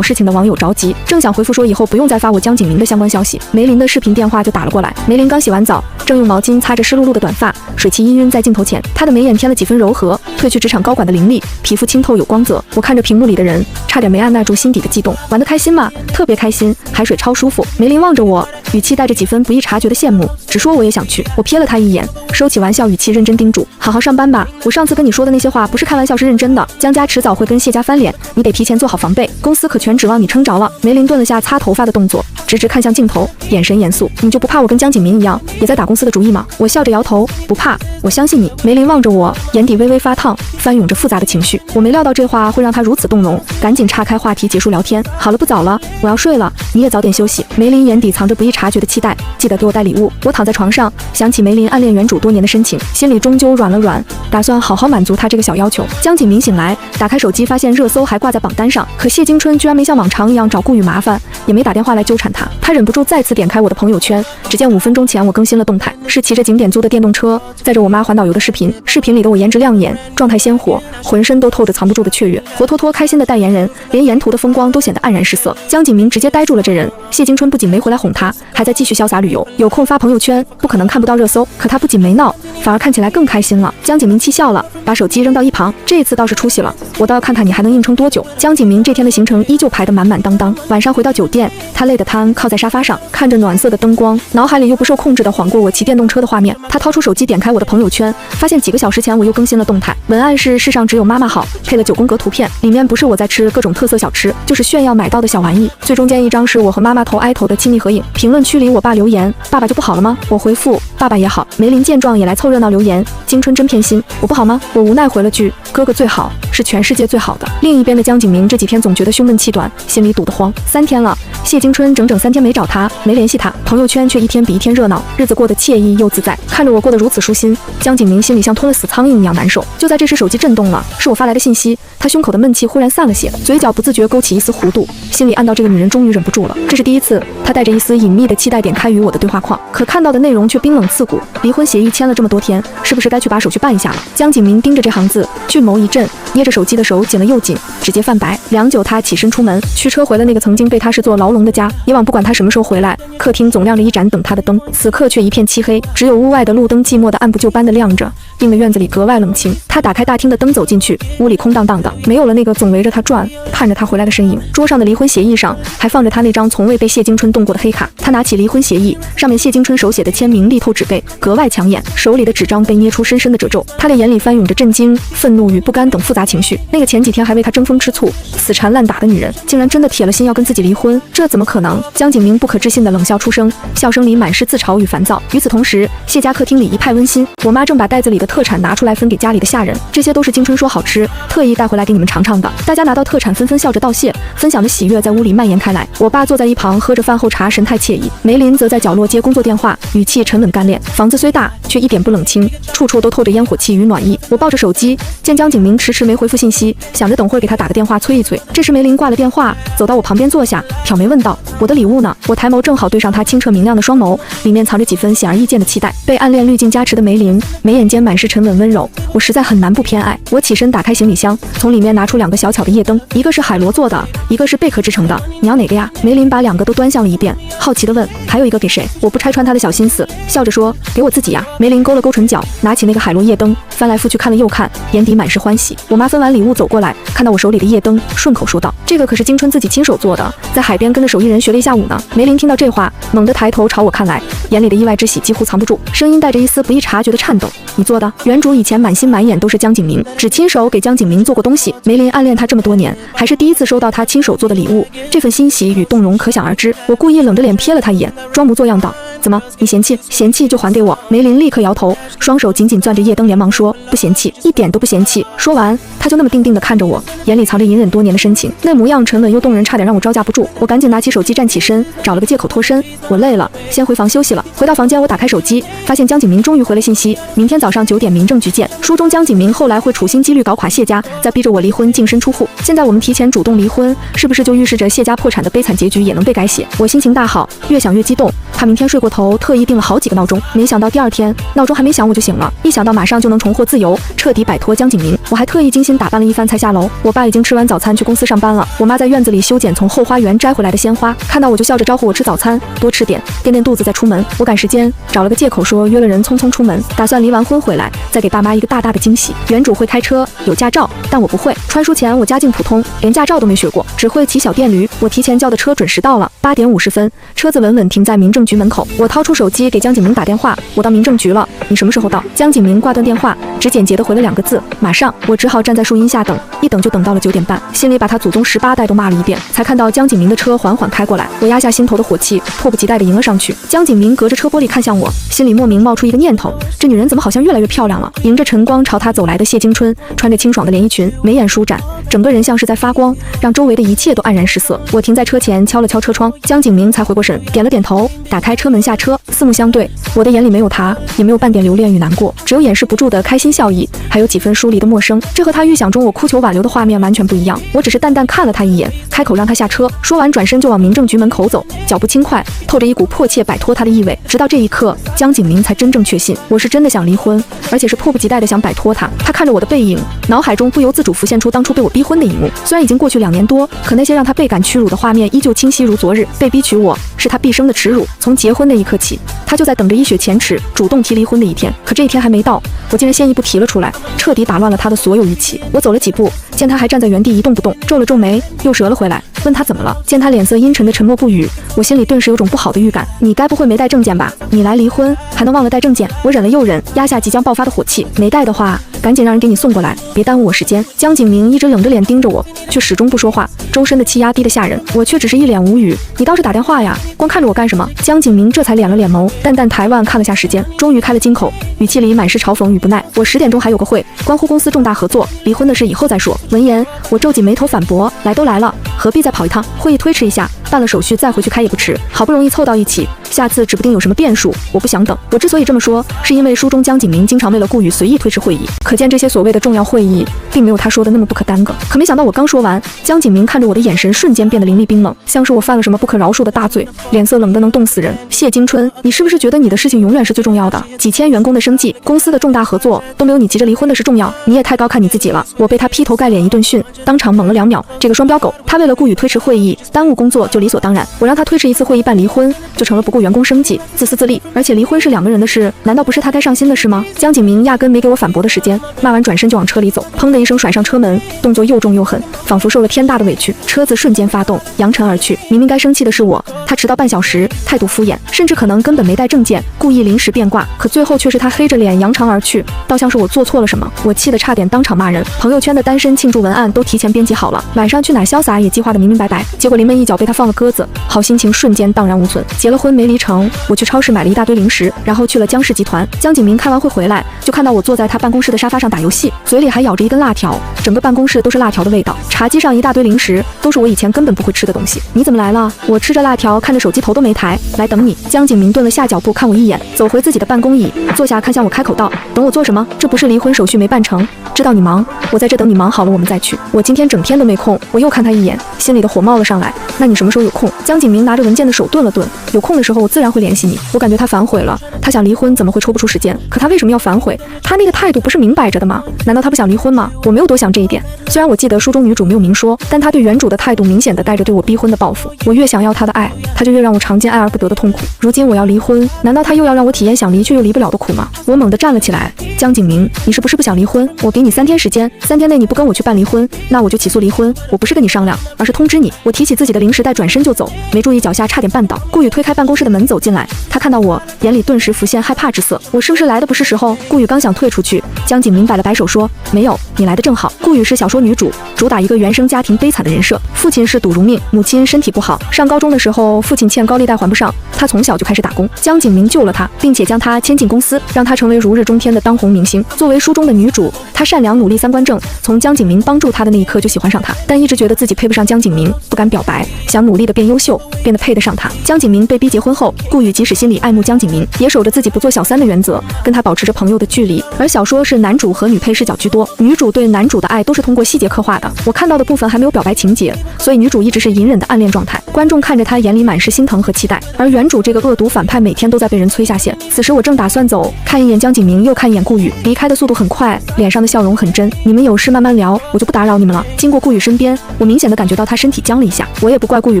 事情的网友着急。正想回复说以后不用再发我江景明的相关消息，梅林的视频电话就打了过来。梅林刚洗完澡，正用毛巾擦着湿漉漉的短发，水汽氤氲在镜头前，她的眉眼添了几分柔和，褪去职场高管的凌厉，皮肤清透有光泽。我看着屏幕里的人，差点没按捺住心底的悸动。玩得开心吗？特别开心，海水超舒服。梅林望着我，语气带着几分不易察觉的羡慕，只说我也想去。我瞥了他一眼，收起玩笑语气，认真叮嘱：好好上班吧，我上次跟你说的那些话不是开玩笑，是认真的。江家迟早会跟谢家翻脸，你得提前做好防备，公司可全指望你撑着了。梅林顿了下擦头发的动作，直直看向镜头，眼神严肃：你就不怕我跟江景明一样，也在打公司的主意吗？我笑着摇头，不怕，我相信你。梅林望着我，眼底微微发烫，翻涌着复杂的情绪。我没料到这话会让他如此动容，赶紧岔开话题结束聊天。好了，不早了，我要睡了，你也早点休息。梅林眼底藏着不易察觉的期待，记得给我带礼物。我躺在床上，想起梅林暗恋原主多年的深情，心里终究软了软，打算好好满足他这个小要求。江景明醒来，打开手机发现热搜还挂在榜单上，可谢京春居然没像往常一样找顾宇麻烦，也没打电话来纠缠他。他忍不住再次点开我的朋友圈，只见5分钟前我更新了动态，是骑着景点租的电动车载着我妈环岛游的视频。视频里的我颜值亮眼，状态鲜活，浑身都透着藏不住的雀跃，活脱脱开心的代言人，连沿途的风光都显得黯然失色。江景明直接呆住了这人。谢京春不仅没回来哄他，还在继续潇洒旅游，有空发朋友圈，不可能看不到热搜。可他不仅没闹，反而看起来更开心了。江景明气笑了，把手机扔到一旁，这次倒是出息了，我倒要看看你还能硬撑多久。江景明这天的行程依旧排得满满当当，晚上回到酒店，他累得瘫靠在沙发上，看着暖色的灯光，脑海里又不受控制地晃过我骑电动车的画面。他掏出手机点开我的朋友圈，发现几个小时前我又更新了动态，文案是世上只有妈妈好，配了9宫格图片，里面不是我在吃各种特色小吃，就是炫耀买到的小玩意。最中间一张是我和妈妈头挨头的亲密合影。评论区里我爸留言：爸爸就不好了吗？我回复：爸爸也好。梅林见状也来凑热闹留言：京春真偏心，我不好吗？我无奈回了句：哥哥最好，是全世界最好的。另一边的江景明这几天总觉得胸闷气短，心里堵得慌。3天了，谢京春整整3天没找他，没联系他，朋友圈却一天比一天热闹，日子过得惬意又自在。看着我过得如此舒心，江景明心里像吞了死苍蝇一样难受。就在这时，手机震动了，是我发来的信息。他胸口的闷气忽然散了些，嘴角不自觉勾起一丝弧度，心里暗道这个女人终于忍不住了。这是第一次，他带着一丝隐秘的期待点开与我的对话框，可看到的内容却冰冷刺骨。离婚协议签了这么多天，是不是该去把手续办一下了？江景明盯着这行字，俊眸一震，捏着手机的手紧了又紧，指节泛白。良久，他起身出门，驱车回了那个曾经被他视作牢笼的家。以往不管他什么时候回来，客厅总亮着一盏等他的灯，此刻却一片漆黑，只有屋外的路灯寂寞的按部就班的亮着，映得院子里格外冷清。他打开大厅的灯走进去，屋里空荡荡的，没有了那个总围着他转盼着他回来的身影。桌上的离婚协议上还放着他那张从未被谢京春动过的黑卡。他拿起离婚协议，上面谢京春手写的签名力透纸背，格外抢眼，手里的纸张被捏出深深的褶皱。他的眼里翻涌着震惊、愤怒与不甘等复杂情绪。那个前几天还为他争风吃醋、死缠烂打的女人，竟然真的铁了心要跟自己离婚，这怎么可能？江景明不可置信的冷笑出声，笑声里满是自嘲与烦躁。与此同时，谢家客厅里一派温馨，我妈正把袋子里的特产拿出来分给家里的下人，这些都是京春说好吃，特意带回来给你们尝尝的。大家拿到特产纷纷笑着道谢，分享的喜悦在屋里蔓延开来。我爸坐在一旁喝着饭后茶，神态惬意。梅林则在角落接工作电话，语气沉稳干练。房子虽大，却一点不冷清，处处都透着烟火气与暖意。我抱着手机，见江景明迟迟没回复信息，想着等会儿给他打个电话催一催。这时梅林挂了电话，走到我旁边坐下，挑眉问道：我的礼物呢？我抬眸正好对上他清澈明亮的双眸，里面藏着几分显而易见的期待。被暗恋滤镜加持的梅林，眉眼间满是沉稳温柔，我实在很难不偏爱。我起身打开行李箱，从里面拿出2个小巧的夜灯，一个是海螺做的，一个是贝壳制成的。你要哪个呀？梅林把2个都端详了一遍，好奇地问：还有一个给谁？我不拆穿他的小心思，笑着说：给我自己呀。梅林勾了勾唇角，拿起那个海螺夜灯，翻来覆去看了又看，眼底满是欢喜。我妈分完礼物走过来，看到我手里的夜灯，顺口说道：这个可是京春自己亲手做的，在海边跟着手艺人学了一下午呢。梅林听到这话，猛地抬头朝我看来，眼里的意外之喜几乎藏不住，声音带着一丝不易察觉的颤抖：你做的？原主以前满心满眼都是江景明，只亲手给江景明做过东西。梅林暗恋他这么多年，还是第一次收到他亲手做的礼物，这份欣喜与动容可想而知。我故意冷着脸瞥了他一眼，装模作样道：怎么，你嫌弃？嫌弃就还给我。梅林立刻摇头，双手紧紧攥着夜灯，连忙说：不嫌弃，一点都不嫌弃。说完，他就那么定定地看着我，眼里藏着隐忍多年的深情，那模样沉稳又动人，差点让我招架不住。我赶紧拿起手机站起身，找了个借口脱身。我累了，先回房休息了。回到房间，我打开手机，发现江景明终于回了信息，明天早上9点民政局见。书中江景明后来会处心积虑搞垮谢家，再逼着我离婚，净身出户。现在我们提前主动离婚，是不是就预示着谢家破产的悲惨结局也能被改写？我心情大好，越想越激动，怕明天睡过头，特意定了好几个闹钟。没想到第二天闹钟还没响我就醒了，一想到马上就能重获自由，彻底摆脱江景明，我还特意精心打扮了一番才下楼。我爸已经吃完早餐去公司上班了，我妈在院子里修剪从后花园摘回来的鲜花，看到我就笑着招呼我吃早餐，多吃点，垫垫肚子再出门。我赶时间，找了个借口说约了人，匆匆出门，打算离完婚回来再给爸妈一个大大的惊喜。原主会开车，有驾照，但我不会。穿书前我家境普通，连驾照都没学过，只会骑小电驴。我提前叫的车准时到了，8点50分，车子稳稳停在民政局门口。我掏出手机给江景明打电话，我到民政局了，你什么时候到？江景明挂断电话，只简洁的回了2个字：马上。我只好站在树荫下等，一等就等到了9点半，心里把他祖宗18代都骂了一遍，才看到江景明的车缓缓开过来。我压下心头的火气，迫不及待地迎了上去。江景明隔着车玻璃看向我，心里莫名冒出一个念头，这女人怎么好像越来越漂亮了？迎着晨光朝他走来的谢金春，穿着清爽的连衣裙，眉眼舒展，整个人像是在发光，让周围的一切都黯然失色。我停在车前，敲了敲车窗，江景明才回过神，点了点头，打开车门下车，四目相对。我的眼里没有他，也没有半点留恋与难过，只有掩饰不住的开心笑意，还有几分疏离的陌生。这和他预想中我哭求挽留的画面完全不一样。我只是淡淡看了他一眼，开口让他下车，说完转身就往民政局门口走，脚步轻快，透着一股迫切摆脱他的意味。直到这一刻，江景明才真正确信我是真的想离婚，而且是迫不及待的想摆脱他。他看着我的背影，脑海中不由自主浮现出当初被我逼婚的一幕。虽然已经过去2年多，可那些让他倍感屈辱的画面依旧清晰如昨日。被逼娶我是他毕生的耻辱，从结婚那一刻起，他就在等着一雪前耻，主动提离婚的一天。可这一天还没到，我竟然先一步提了出来，彻底打乱了他的所有预期。我走了几步，见他还站在原地一动不动，皱了皱眉，又折了回来，问他怎么了。见他脸色阴沉的沉默不语，我心里顿时有种不好的预感。你该不会没带证件吧？你来离婚还能忘了带证件？我忍了又忍，压下即将爆发的火气，没带的话赶紧让人给你送过来，别耽误我时间。江景明一直冷着脸盯着我，却始终不说话，周身的气压低得吓人。我却只是一脸无语，你倒是打电话呀，光看着我干什么？江景明这才敛了敛眸，淡淡抬腕看了下时间，终于开了金口，语气里满是嘲讽与不耐。我10点钟还有个会，关乎公司重大合作，离婚的事以后再说。闻言，我皱紧眉头反驳，来都来了，何必再跑一趟？会议推迟一下，办了手续再回去开也不迟。好不容易凑到一起，下次指不定有什么变数，我不想等。我之所以这么说，是因为书中江景明经常为了顾宇随意推迟会议，可见这些所谓的重要会议并没有他说的那么不可耽搁。可没想到我刚说完，江景明看着我的眼神瞬间变得凌厉冰冷，像是我犯了什么不可饶恕的大罪，脸色冷得能冻死人。谢金春，你是不是觉得你的事情永远是最重要的？几千员工的生计，公司的重大合作都没有你急着离婚的事重要？你也太高看你自己了。我被他劈头盖脸一顿训，当场懵了2秒。这个双标狗，他为了顾宇推迟会议，耽误工作就理所当然，我让他推迟1次会议办离婚，就成了不顾员工生计，自私自利。而且离婚是2个人的事，难道不是他该上心的事吗？江景明压根没给我反驳的时间，骂完转身就往车里走，砰的一声甩上车门，动作又重又狠，仿佛受了天大的委屈。车子瞬间发动，扬尘而去。明明该生气的是我，他迟到半小时，态度敷衍，甚至可能根本没带证件，故意临时变卦，可最后却是他黑着脸扬长而去，倒像是我做错了什么。我气得差点当场骂人。朋友圈的单身庆祝文案都提前编辑好了，晚上去哪潇洒也计划得明明白白，结果临门一脚被他放了鸽子，好心情瞬间荡然无存。结了婚没离成，我去超市买了一大堆零食，然后去了江氏集团。江景明开完会回来，就看到我坐在他办公室的沙发上打游戏，嘴里还咬着一根辣条，整个办公室都是辣条的味道，茶几上一大堆零食，都是我以前根本不会吃的东西。你怎么来了？我吃着辣条，看着手机头都没抬，来等你。江景明顿了下脚步，看我一眼，走回自己的办公椅，坐下看向我开口道，等我做什么？这不是离婚手续没办成，知道你忙，我在这等你忙好了我们再去。我今天整天都没空。我又看他一眼，心里的火冒了上来。那你什么时候有空？江景明拿着文件的手顿了顿，有空的时候我自然会联系你。我感觉他反悔了，他想离婚怎么会抽不出时间？可他为什么要反悔？他那个态度不是明摆着的吗？难道他不想离婚吗？我没有多想这一点。虽然我记得书中女主没有明说，但他对原主的态度明显的带着对我逼婚的报复。我越想要他的爱，他就越让我尝尽爱而不得的痛苦。如今我要离婚，难道他又要让我体验想离却又离不了的苦吗？我猛地站了起来，江景明，你是不是不想离婚？我给你3天时间，3天内你不跟我去办离婚，那我就起诉离婚。我不是跟你商量，而是通知你。我提起自己的零食袋转转身就走，没注意脚下差点绊倒。顾宇推开办公室的门走进来，他看到我，眼里顿时浮现害怕之色。我是不是来的不是时候？顾宇刚想退出去，江景明摆了摆手说：“没有，你来的正好。”顾宇是小说女主，主打一个原生家庭悲惨的人设，父亲是赌如命，母亲身体不好，上高中的时候父亲欠高利贷还不上，他从小就开始打工。江景明救了他，并且将他牵进公司，让他成为如日中天的当红明星。作为书中的女主，她善良努力三观正，从江景明帮助她的那一刻就喜欢上他，但一直觉得自己配不上江景明，不敢表白，想努力的变优秀，变得配得上他。江景明被逼结婚后，顾宇即使心里爱慕江景明，也守着自己不做小三的原则，跟他保持着朋友的距离。而小说是男主和女配视角居多，女主对男主的爱都是通过细节刻画的，我看到的部分还没有表白情节，所以女主一直是隐忍的暗恋状态，观众看着她眼里满是心疼和期待。而原主这个恶毒反派每天都在被人催下线。此时我正打算走，看一眼江景明，又看一眼顾宇，离开的速度很快，脸上的笑容很真。你们有事慢慢聊，我就不打扰你们了。经过顾宇身边，我明显的感觉到他身体僵了一下。我也不怪顾宇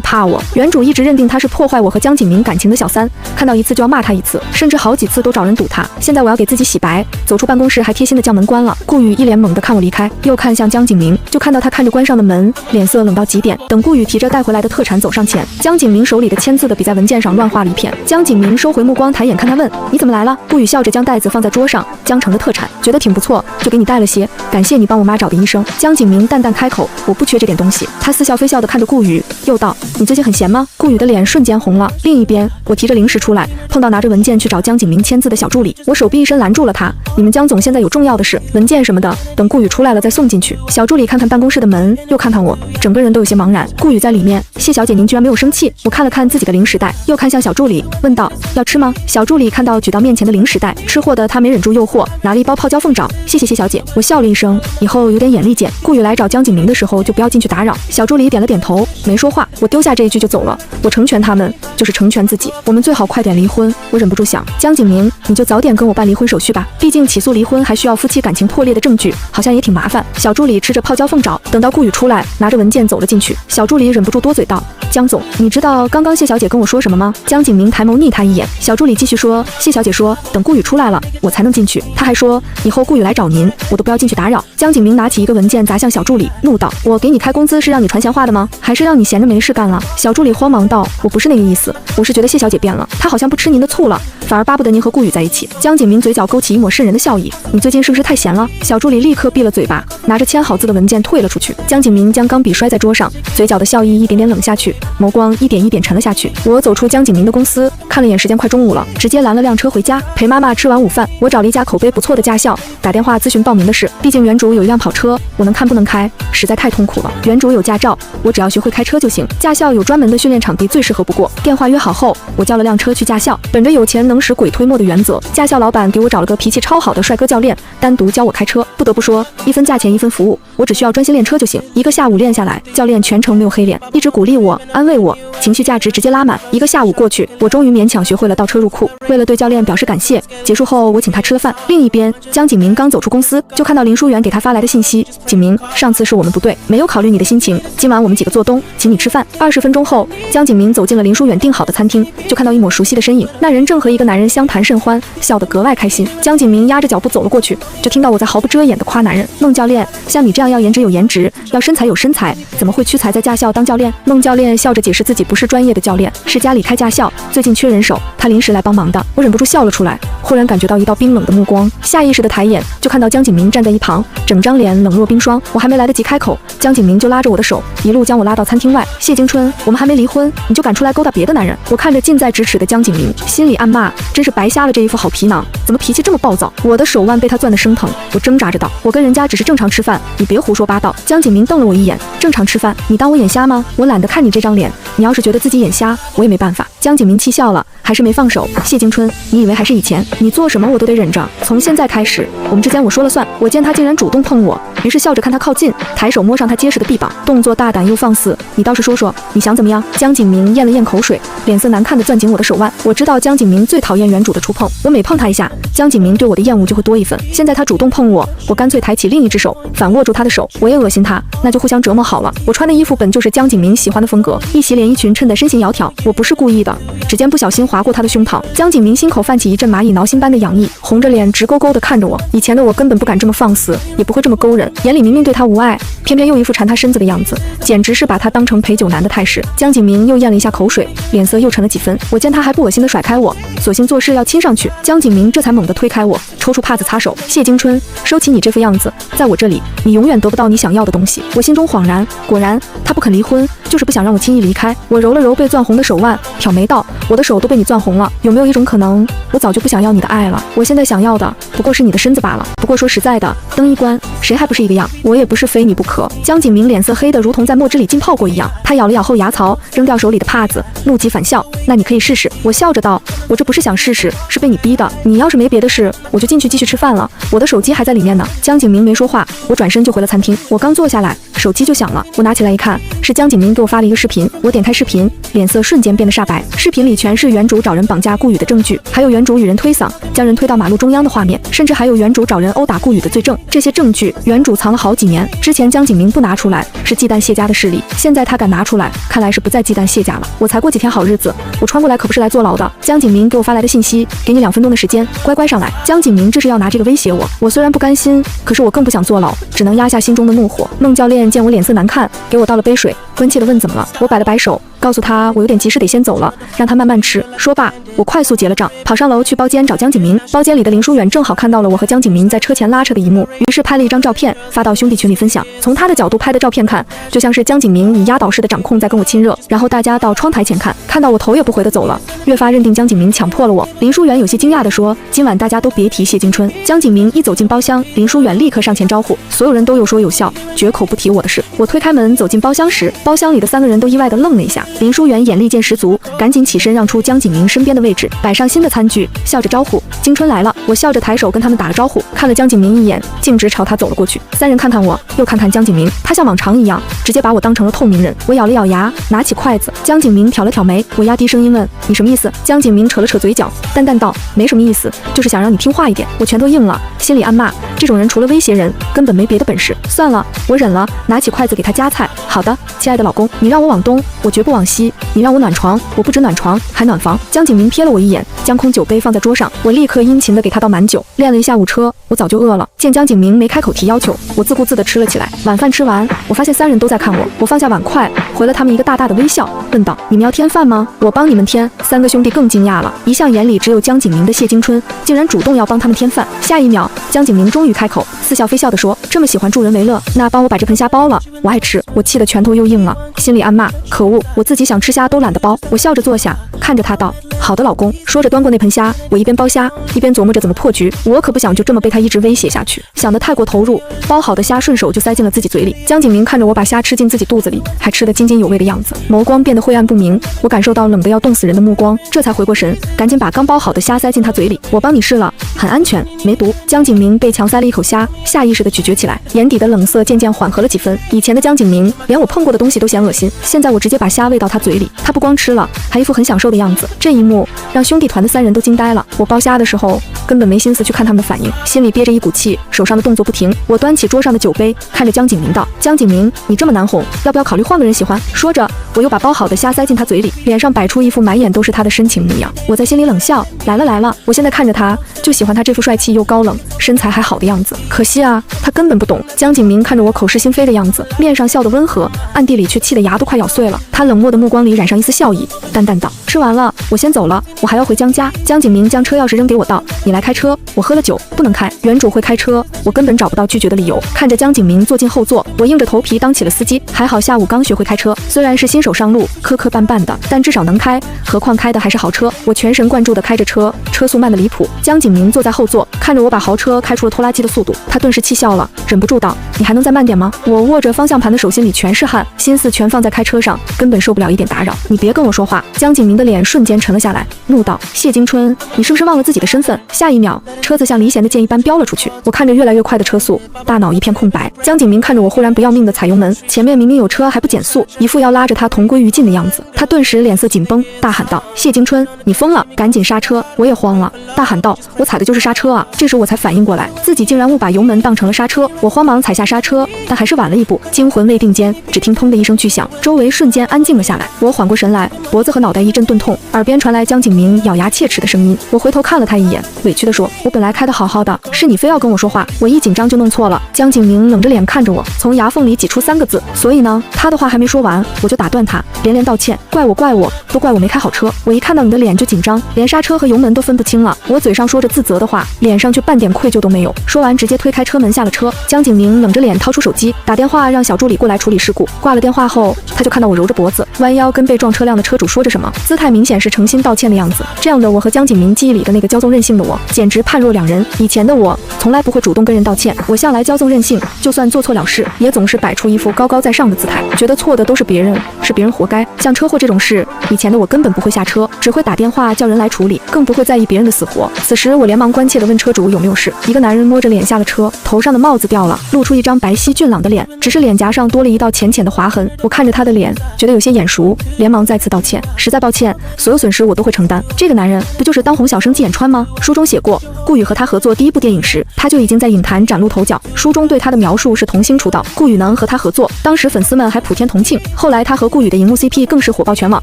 怕我，原主一直认定他是破坏我和江景明感情的小三，看到一次就要骂他一次，甚至好几次都找人堵他。现在我要给自己洗白，走出办公室还贴心的将门关了。顾宇一脸猛地看我离开，又看向江景明，就看到他看着关上的门，脸色冷到极点。等顾宇提着带回来的特产走上前，江景明手里的签字的笔在文件上乱画了一片。江景明收回目光，抬眼看他问：“你怎么来了？”顾宇笑着将袋子放在桌上，江城的特产，觉得挺不错，就给你带了些，感谢你帮我妈找的医生。江景明淡淡开口：“我不缺这点东西。”他似笑非笑地看着顾宇，又道：“你最近很闲吗？”顾宇的脸瞬间红了。另一边，我提着零食出来，碰到拿着文件去找江景明签字的小助理，我手臂一伸拦住了他：“你们江总现在有重要的事，文件什么的，等顾宇出来了再送进去。”小助理看看办公室的门，又看看我，整个人都有些茫然。顾宇在里面，谢小姐您居然没有生气？我看了看自己的零食袋，又看向小助理，问道：“要吃吗？”小助理看到举到面前的零食袋，吃货的他没忍住诱惑，拿了一包泡椒凤爪。谢谢谢小姐。我笑了一声，以后有点眼力见，顾宇来找江景明的时候就不要进去打扰。小助理点了点头，没说话。我丢下这一句就走了。我成全他们，就是成全自己。我们最好快点离婚。我忍不住想，江景明，你就早点跟我办离婚手续吧，毕竟起诉离婚还需要夫妻感情破裂的证据，好像也挺麻烦。小助理吃着泡椒凤爪，等到顾宇出来，拿着文件走了进去。小助理忍不住多嘴道：“江总，你知道刚刚谢小姐跟我说什么吗？”江景明抬眸睨他一眼。小助理继续说：“谢小姐说，等顾宇出来了，我才能进去。她还说，以后顾宇来找您，我都不要进去打扰。”江景明拿起一个文件砸向小助理，怒道：“我给你开工资是让你传闲话的吗？还是让你闲着没事干了？”小助理慌忙道：“我不是那个意思，我是觉得谢小姐变了，她好像不吃您的醋了，反而巴不得您和顾宇在一起。”江景明嘴角勾起一抹渗人的笑意：“你最近是不是太闲了？”小助理立刻闭了嘴巴，拿着签好字的文件退了出去。江景明将钢笔摔在桌上，嘴角的笑意一点点冷下去，眸光一点一点沉了下去。我走出江景明的公司，看了眼时间快中午了，直接拦了辆车回家，陪妈妈吃完午饭。我找了一家口碑不错的驾校，打电话咨询报名的事，毕竟原主有一辆跑车，我能看不能开，实在太痛苦了。原主有驾照，我只要学会开车就行，驾校有专门的训练场地，最适合不过。电话约好后，我叫了辆车去驾校，本着有钱能使鬼推磨的原则，驾校老板给我找了个脾气超好的帅哥教练，单独教我开车。不得不说，一分价钱一分服务，我只需要专心练车就行。一个下午练下来，教练全程没有黑脸，一直鼓励我，安慰我，情绪价值直接拉满。一个下午过去，我终于勉强学会了倒车入库。为了对教练表示感谢，结束后我请他吃了饭。另一边，江景明刚走出公司，就看到林书媛给他发来的信息：“景明，上次是我们不对，没有考虑你的心情，今晚我们几个做东，请你吃饭。”20分钟后，江景明走进了林书媛订好的餐厅，就看到一抹熟悉的身影，那人正和一个男人相谈甚欢，笑得格外开心。江景明压着脚步走了过去，就听到我在毫不遮掩地夸男人：“孟教练，像你这样要颜值有颜值，要身材有身材，怎么会屈才在驾校当教练？”孟教练笑着解释自己不是专业的教练，是家里开驾校，最近缺人手，他临时来帮忙的。我忍不住笑了出来，忽然感觉到一道冰冷的目光，下意识的抬眼就看到江景明站在一旁，整张脸冷若冰霜。我还没来得及开口，江景明就拉着我的手，一路将我拉到餐厅外。“谢京春，我们还没离婚，你就敢出来勾搭别的男人？”我看着近在咫尺的江景明，心里暗骂，真是白瞎了这一副好皮囊，怎么脾气这么暴躁？我的手腕被他攥得生疼，我挣扎着道：“我跟人家只是正常吃饭，你别胡说八道。”江景明瞪了我一眼：“正常吃饭？你当我眼瞎吗？我懒得看你这张脸，你要是觉得自己眼瞎，我也没办法。”江景明气笑了，还是没放手。“谢京春，你以为还是以前，你做什么我都得忍着，从现在开始，我们之间我说了算。”我见他竟然主动碰我，于是笑着看他靠近，抬手摸上他结实的臂膀，动作大胆又放肆。“你倒是说说，你想怎么样？”江景明咽了咽口水，脸色难看地攥紧我的手腕。我知道江景明最讨厌原主的触碰，我每碰他一下，江景明对我的厌恶就会多一分。现在他主动碰我，我干脆抬起另一只手，反握住他的手，我也恶心他，那就互相折磨好了。我穿的衣服本就是江景明喜欢的风格，一洗脸衣裙衬得身形窈窕，我不是故意的，指尖不小心划过他的胸膛。江景明心口泛起一阵蚂蚁挠心般的痒意，红着脸直勾勾地看着我。以前的我根本不敢这么放肆，也不会这么勾人，眼里明明对他无爱，偏偏又一副缠他身子的样子，简直是把他当成陪酒男的态势。江景明又咽了一下口水，脸色又沉了几分。我见他还不恶心的甩开我，索性做事要亲上去。江景明这才猛地推开我，抽出帕子擦手。谢京春，收起你这副样子，在我这里，你永远得不到你想要的东西。我心中恍然，果然，他不肯离婚，就是不想让我轻易离开。我揉了揉被攥红的手腕，挑眉道：我的手都被你攥红了，有没有一种可能，我早就不想要你的爱了？我现在想要的不过是你的身子罢了。不过说实在的，灯一关，谁还不是一个样？我也不是非你不可。江景明脸色黑得如同在墨汁里浸泡过一样，他咬了咬后牙槽，扔掉手里的帕子，怒极反笑：那你可以试试。我笑着道：我这不是想试试，是被你逼的。你要是没别的事，我就进去继续吃饭了，我的手机还在里面呢。江景明没说话，我转身就回了餐厅。我刚坐下来，手机就响了，我拿起来一看，是江景明给我发了一个视频。我点开视频，脸色瞬间变得煞白。视频里全是原主找人绑架顾宇的证据，还有原主与人推搡，将人推到马路中央的画面，甚至还有原主找人殴打顾宇的罪证。这些证据原主藏了好几年，之前江景明不拿出来是忌惮谢家的势力，现在他敢拿出来，看来是不再忌惮谢家了。我才过几天好日子，我穿过来可不是来坐牢的。江景明给我发来的信息：给你2分钟的时间，乖乖上来。江景明这是要拿这个威胁我。我虽然不甘心，可是我更不想坐牢，只能压下心中的怒火。孟教练见我脸色难看，给我倒了杯水，关切地问怎么了。我摆了摆手，告诉他我有点急事得先走了，让他慢慢吃。说罢，我快速结了账，跑上楼去包间找江景明。包间里的林书远正好看到了我和江景明在车前拉扯的一幕，于是拍了一张照片发到兄弟群里分享。从他的角度拍的照片看，就像是江景明以压倒式的掌控在跟我亲热。然后大家到窗台前看到我头也不回的走了，越发认定江景明强迫了我。林书远有些惊讶地说：今晚大家都别提谢京春。江景明一走进包厢，林书远立刻上前招呼，所有人都有说有笑，绝口不提我的事。我推开门走进包厢时，包厢里的3个人都意外地愣了一下。林书远眼力见十足，赶紧起身让出江景明身边的位置，摆上新的餐具，笑着招呼：京春来了。我笑着抬手跟他们打了招呼，看了江景明一眼，径直朝他走了过去。3人看看我，又看看江景明，他像往常一样，直接把我当成了透明人。我咬了咬牙，拿起筷子。江景明挑了挑眉，我压低声音问：你什么意思？江景明扯了扯嘴角，淡淡道：没什么意思，就是想让你听话一点。我全都应了，心里暗骂：这种人除了威胁人，根本没别的本事。算了，我忍了，拿起筷子给他夹菜。好的，亲爱的老公，你让我往东，我绝不往西；你让我暖床，我不止暖床，还暖房。江景明瞥了我一眼，将空酒杯放在桌上，我立刻殷勤地给他倒满酒。练了一下午车，我早就饿了。见江景明没开口提要求，我自顾自地吃了起来。晚饭吃完，我发现3人都在看我，我放下碗筷，回了他们一个大大的微笑，问道：你们要添饭吗？我帮你们添。3个兄弟更惊讶了，一向眼里只有江景明的谢京春，竟然主动要帮他们添饭。下一秒，江景明终于开口，似笑非笑地说：这么喜欢助人为乐，那帮我把这盆虾包了，我爱吃。我气得拳头又硬了，心里暗骂：可恶，我自己想吃虾都懒得包。我笑着坐下，看着他道：好的，老公。说着端过那盆虾，我一边包虾一边琢磨着怎么破局。我可不想就这么被他一直威胁下去，想得太过投入，包好的虾顺手就塞进了自己嘴里。江景明看着我把虾吃进自己肚子里，还吃得津津有味的样子，眸光变得晦暗不明。我感受到冷得要冻死人的目光，这才回过神，赶紧把刚包好的虾塞进他嘴里。我帮你试了，很安全，没毒。江景明被强塞了一口虾，下意识地咀嚼起来，眼底的冷色渐渐缓和了几分。以前的江景明连我碰过的东西都嫌恶心，现在我直接把虾喂到他嘴里，他不光吃了，还一副很享受的样子。这一幕让兄弟团的3人都惊呆了。我剥虾的时候根本没心思去看他们的反应，心里憋着一股气，手上的动作不停。我端起桌上的酒杯，看着江景明道：江景明，你这么难哄，要不要考虑换个人喜欢？说着，我又把包好的虾塞进他嘴里，脸上摆出一副满眼都是他的深情模样。我在心里冷笑：来了来了，我现在看着他就喜欢他这副帅气又高冷、身材还好的样子。可惜啊，他根本不懂。江景明看着我口是心非的样子，面上笑得温和，暗地里却气得牙都快咬碎了。他冷漠的目光里染上一丝笑意，淡淡道：吃完了，我先走了，我还要回江家。江景明将车钥匙扔给我道：你来开车，我喝了酒不能开。原主会开车，我根本找不到拒绝的理由。看着江景明坐进后座，我硬着头皮当起了司机。还好下午刚学会开车，虽然是新手上路，磕磕绊绊的，但至少能开，何况开的还是豪车。我全神贯注地开着车，车速慢得离谱。江景明坐在后座，看着我把豪车开出了拖拉机的速度，他顿时气笑了，忍不住道：你还能再慢点吗？我握着方向盘的手心里全是汗，心思全放在开车上，根本受不了一点打扰。你别跟我说话。江景明的脸瞬间沉了下来，怒道：谢京春，你是不是忘了自己的身份？下一秒，车子像离弦的箭一般飙了出去。我看着越来越快的车速，大脑一片空白。江景明看着我忽然不要命的踩油门，前面明明有车还不减速，一副要拉着他同归于尽的样子。他顿时脸色紧绷，大喊道：谢京春，你疯了，赶紧刹车！我也慌了，大喊道：“我踩的就是刹车啊！”这时我才反应过来，自己竟然误把油门当成了刹车。我慌忙踩下刹车，但还是晚了一步。惊魂未定间，只听砰的一声巨响，周围瞬间安静了下来。我缓过神来，脖子和脑袋一阵钝痛，耳边传来江景明咬牙切齿的声音。我回头看了他一眼，委屈地说：“我本来开得好好的，是你非要跟我说话，我一紧张就弄错了。”江景明冷着脸看着我，从牙缝里挤出3个字：“所以呢？”他的话还没说完，我就打断他，连连道歉：“怪我，都怪我没开好车。我一看到你的脸就紧张，连刹车和油门都分不清了。”我嘴上说着自责的话，脸上却半点愧疚都没有。说完直接推开车门下了车。江景明冷着脸掏出手机，打电话让小助理过来处理事故。挂了电话后，他就看到我揉着脖子，弯腰跟被撞车辆的车主说着什么，姿态明显是诚心道歉的样子。这样的我和江景明记忆里的那个骄纵任性的我，简直判若两人。以前的我从来不会主动跟人道歉，我向来骄纵任性，就算做错了事，也总是摆出一副高高在上的姿态，觉得错的都是别人，是别人活该。像车祸这种事，以前的我根本不会下车，只会打电话叫人来处理，更不会在意别人的死活。此时我连忙关切地问车主有没有事。一个男人摸着脸下了车，头上的帽子掉了，露出一张白皙俊朗的脸，只是脸颊上多了一道浅浅的划痕。我看着他的脸，觉得有些眼熟，连忙再次道歉：“实在抱歉，所有损失我都会承担。”这个男人不就是当红小生季衍川吗？书中写过，顾宇和他合作第一部电影时，他就已经在影坛崭露头角。书中对他的描述是童星出道，顾宇能和他合作，当时粉丝们还普天同庆。后来他和顾宇的荧幕 CP 更是火爆全网。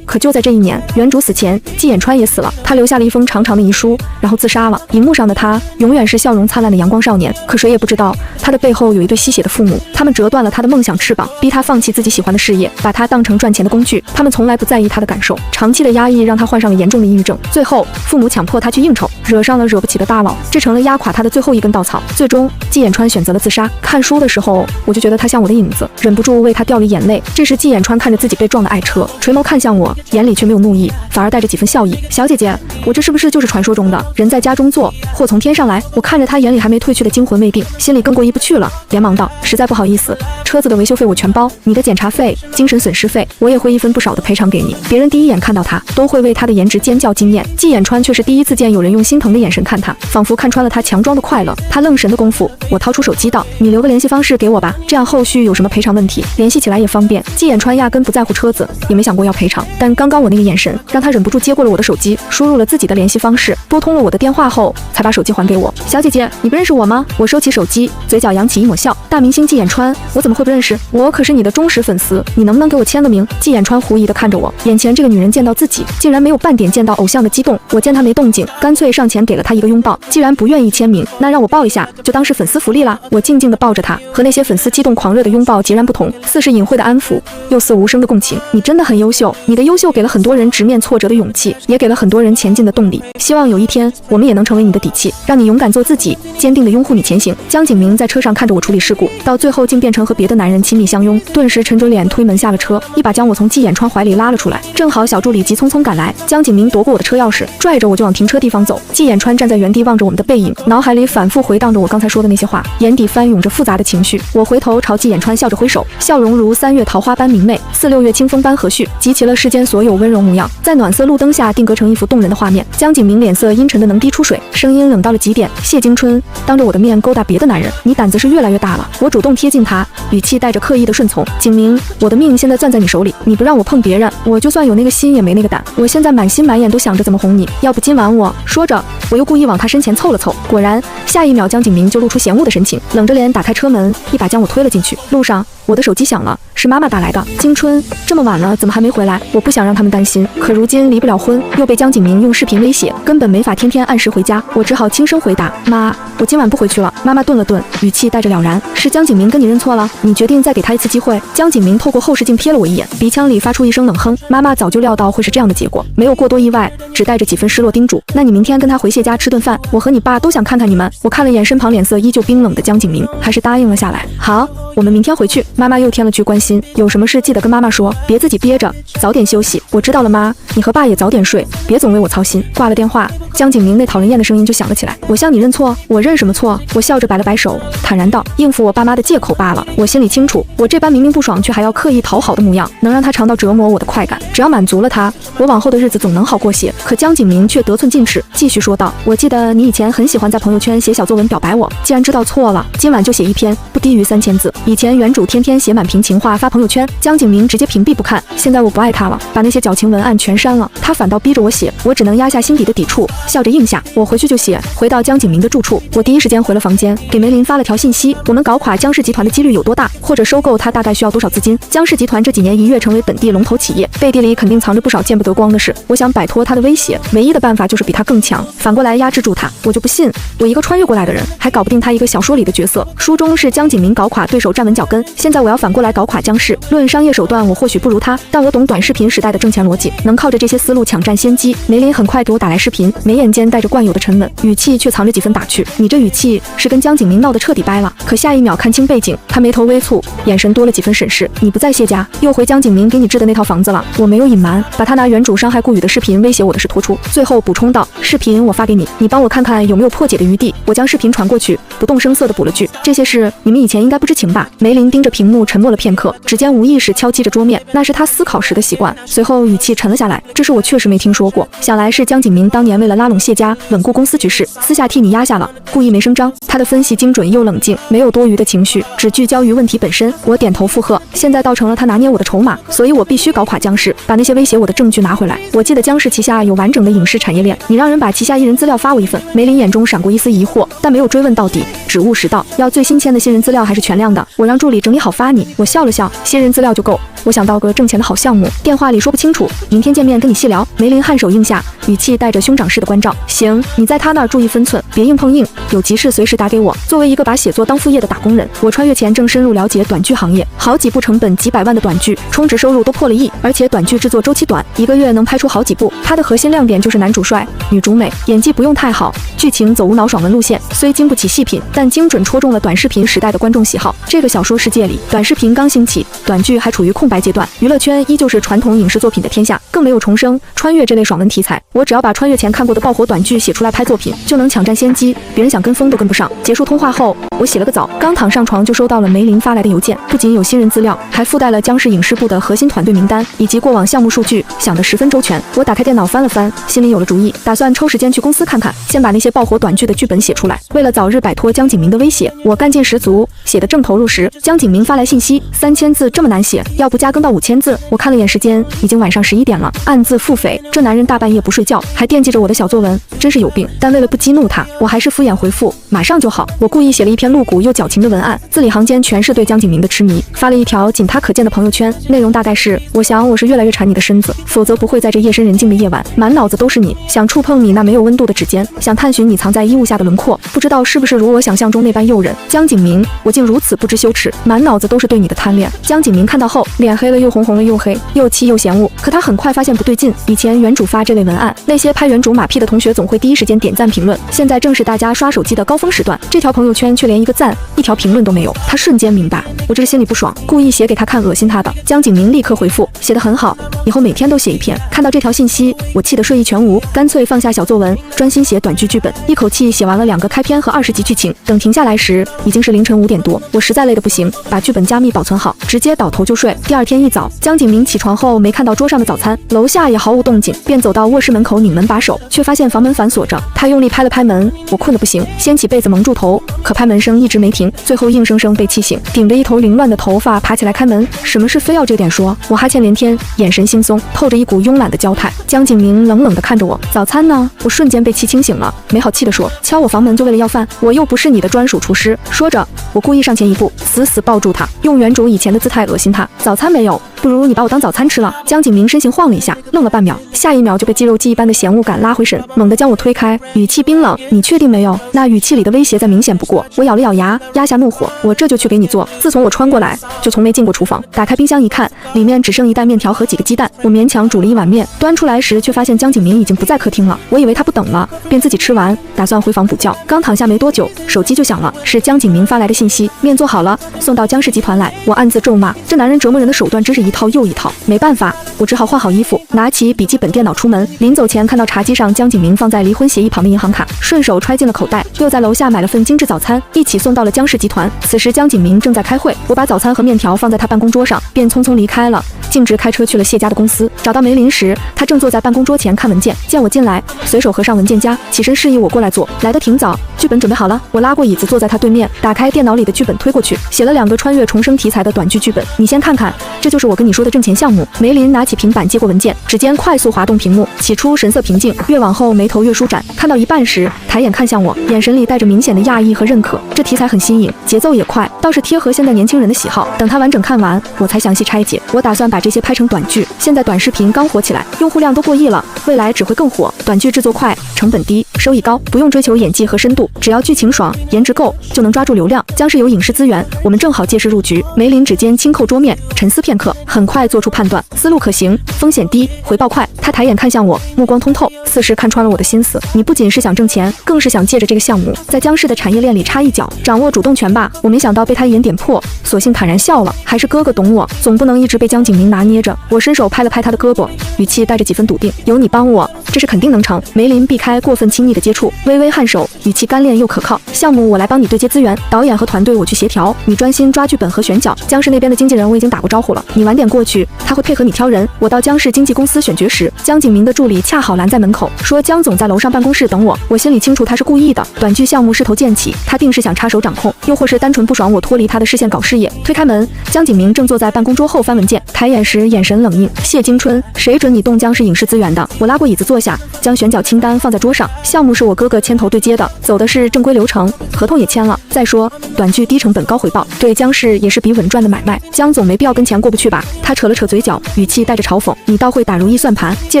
可就在这一年，原主死前，季衍川也死了，他留下了一封长长的遗书，然后自杀了。荧幕上的他永远是笑容灿烂的阳光少年，可谁也不知道他的背后有一对吸血的父母，他们折断了他的梦想翅膀，逼他放弃自己喜欢的事业，把他当成赚钱的工具。他们从来不在意他的感受，长期的压抑让他患上了严重的抑郁症。最后父母强迫他去应酬，惹上了惹不起的大佬，这成了压垮他的最后一根稻草。最终季衍川选择了自杀。看书的时候我就觉得他像我的影子，忍不住为他掉了眼泪。这时季衍川看着自己被撞的爱车，垂眸看向我，眼里却没有怒意，反而带着几分笑意。小姐姐，我这是不是就是传说中的人在家中坐，祸从天上来？我看着他眼里还没褪去的惊魂未定，心里更过意不去了，连忙道：“实在不好意思，车子的维修费我全包，你的检查费、精神损失费我也会一分不少的赔偿给你。”别人第一眼看到他都会为他的颜值尖叫惊艳，季衍川却是第一次见有人用心疼的眼神看他，仿佛看穿了他强装的快乐。他愣神的功夫，我掏出手机道：“你留个联系方式给我吧，这样后续有什么赔偿问题联系起来也方便。”季衍川压根不在乎车子，也没想过要赔偿，但刚刚我那个眼神让他忍不住接过了我的手机，输入了自己的联系方式，拨通了我的电话后才把手机还给我。“小姐姐，你不认识我吗？”我收起手机，嘴角扬起一抹笑：“大明星季衍川，我怎么会不认识？我可是你的忠实粉丝，你能不能给我签个名？”季衍川狐疑地看着我，眼前这个女人见到自己竟然没有半点见到偶像的激动。我见她没动静，干脆上前给了她一个拥抱。既然不愿意签名，那让我抱一下，就当是粉丝福利啦。我静静地抱着她，和那些粉丝激动狂热的拥抱截然不同，似是隐晦的安抚，又似无声的共情。你真的很优秀，你的优秀给了很多人直面挫折的勇气，也给了很多人前进的动力。希望有一天我们也能成为你的底气，让你勇敢做自己，坚定地拥护你前行。江景明在车上看着我处理事故，到最后竟变成和别的男人亲密相拥，顿时沉着脸推门下了车，一把将我从季衍川怀里拉了出来。正好小助理急匆匆赶来，江景明夺过我的车钥匙，拽着我就往停车地方走。季衍川站在原地望着我们的背影，脑海里反复回荡着我刚才说的那些话，眼底翻涌着复杂的情绪。我回头朝季衍川笑着挥手，笑容如3月桃花般明媚，4、6月清风般和煦，集齐了世间所有温柔模样，在暖色路灯下定格成一幅动人的画面。江景明脸色阴沉的能滴出水，声音冷到了极点：“谢京春，当着我的面勾搭别的男人，你胆子是越来越大了。”我主动贴近他，语气带着刻意的顺从：“景明，我的命现在攥在你手里，你不让我碰别人，我就算有那个心也没那个胆。我现在满心满眼都想着怎么哄你，要不今晚我……”说着，我又故意往他身前凑了凑，果然，下一秒江景明就露出嫌恶的神情，冷着脸打开车门，一把将我推了进去。路上，我的手机响了，是妈妈打来的。“京春，这么晚了，怎么还没回来？”我不想让他们担心，可如今离不了婚，又被江景明用视频威胁，根本没法天天按时回家。我只好轻声回答：“妈，我今晚不回去了。”妈妈顿了顿，语气带着了然：“是江景明跟你认错了？你决定再给他一次机会？”江景明透过后视镜瞥了我一眼，鼻腔里发出一声冷哼。妈妈早就料到会是这样的结果，没有过多意外，只带着几分失落叮嘱：“那你明天跟他回谢家吃顿饭，我和你爸都想看看你们。”我看了眼身旁脸色依旧冰冷的江景明，还是答应了下来。“好，我们明天回去。”妈妈又添了句关心：“有什么事记得跟妈妈说，别自己憋着，早点休息。”“我知道了妈，你和爸也早点睡，别总为我操心。”挂了电话，江景明那讨人厌的声音就响了起来：“我向你认错？我认什么错？”我笑着摆了摆手，坦然道：“应付我爸妈的借口罢了。我心里清楚，我这般明明不爽却还要刻意讨好的模样，能让他尝到折磨我的快感。只要满足了他，我往后的日子总能好过些。”可江景明却得寸进尺，继续说道：“我记得你以前很喜欢在朋友圈写小作文表白我，既然知道错了，今晚就写一篇，不低于3000字。以前原主天天天写满屏情话发朋友圈，江景明直接屏蔽不看。现在我不爱他了，把那些矫情文案全删了，他反倒逼着我写，我只能压下心底的抵触，笑着应下。我回去就写。回到江景明的住处，我第一时间回了房间，给梅林发了条信息：我们搞垮江氏集团的几率有多大，或者收购它大概需要多少资金？江氏集团这几年一跃成为本地龙头企业，背地里肯定藏着不少见不得光的事。我想摆脱他的威胁，唯一的办法就是比他更强，反过来压制住他。我就不信，我一个穿越过来的人，还搞不定他一个小说里的角色。书中是江景明搞垮对手站稳脚跟，现在我要反过来搞垮江氏。论商业手段，我或许不如他，但我懂短视频时代的挣钱逻辑，能靠着这些思路抢占先机。梅林很快给我打来视频，眉眼间带着惯有的沉稳，语气却藏着几分打趣。你这语气是跟江景明闹得彻底掰了。可下一秒看清背景，他眉头微蹙，眼神多了几分审视。你不在谢家，又回江景明给你置的那套房子了。我没有隐瞒，把他拿原主伤害顾宇的视频威胁我的事拖出，最后补充道：视频我发给你，你帮我看看有没有破解的余地。我将视频传过去，不动声色地补了句：这些事你们以前应该不知情吧？梅林盯着屏幕沉默了片刻，指尖无意识敲击着桌面，那是他思考时的习惯。随后语气沉了下来：这事我确实没听说过，想来是江景明当年为了拉拢谢家，稳固公司局势，私下替你压下了，故意没声张。他的分析精准又冷静，没有多余的情绪，只聚焦于问题本身。我点头附和。现在倒成了他拿捏我的筹码，所以我必须搞垮江氏，把那些威胁我的证据拿回来。我记得江氏旗下有完整的影视产业链，你让人把旗下艺人资料发我一份。梅林眼中闪过一丝疑惑，但没有追问到底，只务实道：要最新签的新人资料还是全量的？我让助理整理好发你。我笑了笑，新人资料就够。我想到个挣钱的好项目，电话里说不清楚，明天见面跟你细聊。梅林颔首应下，语气带着兄长式的关照：行，你在他那儿注意分寸，别硬碰硬，有急事随时打给我。作为一个把写作当副业的打工人，我穿越前正深入了解短剧行业，好几部成本几百万的短剧，充值收入都破了亿，而且短剧制作周期短，1个月能拍出好几部。它的核心亮点就是男主帅，女主美，演技不用太好，剧情走无脑爽文路线，虽经不起细品，但精准戳中了短视频时代的观众喜好。这个小说世界里，短视频刚兴起，短剧还处于空白阶段，娱乐圈依旧是传统影视作品的天下，更没有重生穿越这类爽文题材。我只要把穿越前看过的爆火短剧写出来拍作品，就能抢占先机，别人想跟风都跟不上。结束通话后，我洗了个澡，刚躺上床就收到了梅林发来的邮件，不仅有新人资料，还附带了江氏影视部的核心团队名单以及过往项目数据，想得十分周全。我打开电脑翻了翻，心里有了主意，打算抽时间去公司看看，先把那些爆火短剧的剧本写出来。为了早日摆脱江景明的威胁，我干劲十足，写得正投入时，江景明发来信息：3000字这么难写，要不加更到5000字？我看了眼时间，已经晚上11点了，暗自腹诽，这男人大半夜不睡觉，还惦记着我的小作文，真是有病。但为了不激怒他，我还是敷衍回复：马上就好。我故意写了一篇露骨又矫情的文案，字里行间全是对江景明的痴迷，发了一条仅他可见的朋友圈，内容大概是：我想我是越来越馋你的身子，否则不会在这夜深人静的夜晚，满脑子都是你，想触碰你那没有温度的指尖，想探寻你藏在衣物下的轮廓，不知道是不是如我想象中那般诱人。江景明，我竟如此不知羞耻，满脑子都是对你的贪恋。江景明看到后，脸黑了又红，红了又黑，又气又嫌恶。可他很快发现不对劲，以前原主发这类文案，那些拍原主马屁的同学总会第一时间点赞评论，现在正是大家刷手机的高峰时段，这条朋友圈却连一个赞一条评论都没有。他瞬间明白，我这是心里不爽，故意写给他看，恶心他的。江景明立刻回复：写得很好，以后每天都写一篇。看到这条信息，我气得睡意全无，干脆放下小作文，专心写短剧剧本，一口气写完了2个开篇和20集剧情。等停下来时，已经是凌晨5点多，我实在累得不行，把剧本加密保存好，直接倒头就睡。第二天一早，江景明起床后没看到桌上的早餐，楼下也毫无动静，便走到卧室门口拧门把手，却发现房门反锁着。他用力拍了拍门，我困得不行，掀起被子蒙住头，可拍门声一直没停，最后硬生生被气醒，顶着一头凌乱的头发爬起来开门。什么事非要这点说？我哈欠连天，眼神惺忪，透着一股慵懒的娇态。江景明冷冷地看着我：早餐呢？我瞬间被气清醒了，没好气地说：敲我房门就为了要饭？我又不是你的专属厨师。说着，我故意上前一步，死死抱住他，用原主以前的姿态恶心他。早餐没有，不如你把我当早餐吃了。江景明身形晃了一下，愣了半秒，下一秒就被肌肉记忆般的嫌恶感拉回神，猛地将我推开，语气冰冷：你确定没有？那语气里的威胁再明显不过。我咬了咬牙，压下怒火：我这就去给你做。自从我穿过来，就从没进过厨房。打开冰箱一看，里面只剩一袋面条和几个鸡蛋。我勉强煮了一碗面，端出来时却发现江景明已经不在客厅了。我以为他不等了，便自己吃完，打算回房补觉。刚躺下没多久，手机就响了，是江景明发来的信息：面做好了，送到江氏集团来。我暗自咒骂，这男人折磨人的手段真是一套又一套。没办法，我只好换好衣服，拿起笔记本电脑出门。临走前看到茶几上江景明放在离婚协议旁的银行卡，顺手揣进了口袋，又在楼下买了份精致早餐，一起送到了江氏集团。此时江景明正在开会，我把早餐和面条放在他办公桌上，便匆匆离开了。径直开车去了谢家的公司。找到梅林时，他正坐在办公桌前看文件，见我进来，随手合上文件夹，起身示意我过来坐。来得挺早，剧本准备好了。我拉过椅子坐在他对面，打开电脑里的剧本推过去，写了2个穿越重生题材的短剧剧本，你先看看，这就是我跟你说的挣钱项目。梅林拿起平板接过文件，指尖快速滑动屏幕，起初神色平静，越往后眉头越舒展，看到一半时抬眼看向我，眼神里带着明显的讶异和认可。这题材很新颖，节奏也快，倒是贴合现在年轻人的喜好。等他完整看完，我才详细拆解。我打算把这些拍成短剧，现在短视频刚火起来，用户量都过亿了，未来只会更火。短剧制作快，成本低，收益高，不用追求演技和深度，只要剧情爽，颜值够，就能抓住流量。将是有影视资源，我们正好借势入局。梅林指尖轻扣桌面，沉思片刻，很快做出判断，思路可行，风险低，回报快。他抬眼看向我，目光通透，似是看穿了我的心思。你不仅是想挣钱，更是想借着这个项目在江氏的产业链里插一脚，掌握主动权吧。我没想到被他一眼点破，索性坦然笑了。还是哥哥懂我，总不能一直被江景明拿捏着。我伸手拍了拍他的胳膊，语气带着几分笃定，有你帮我，这是肯定能成。梅林避开过分亲密的接触，微微颔首，语气干练又可靠。项目我来帮你对接资源，导演和团队我去协调，你专心抓剧本和选角。江氏那边的经纪人我已经打过招呼了，你晚点过去，他会配合你挑人。我到江氏经纪公司选角时，江景明的助理恰好拦在门口，说江总在楼上办公室等我。我心里清楚他是故意的，短剧项目势头渐起，他定是想插手掌控，又或是单纯不爽我脱离他的视线搞事业。推开门，江景明正坐在办公桌后翻文件，抬眼时眼神冷硬。谢金春，谁准你动江氏影视资源的？我拉过椅子坐下，将选角清单放在桌上。项目是我哥哥牵头对接的，走的是正规流程，合同也签了。再说短剧低成本高回报，对江氏也是笔稳赚的买卖。江总没必要跟钱过不去吧？他扯了扯嘴角，语气带着嘲讽，你倒会打如意算盘，借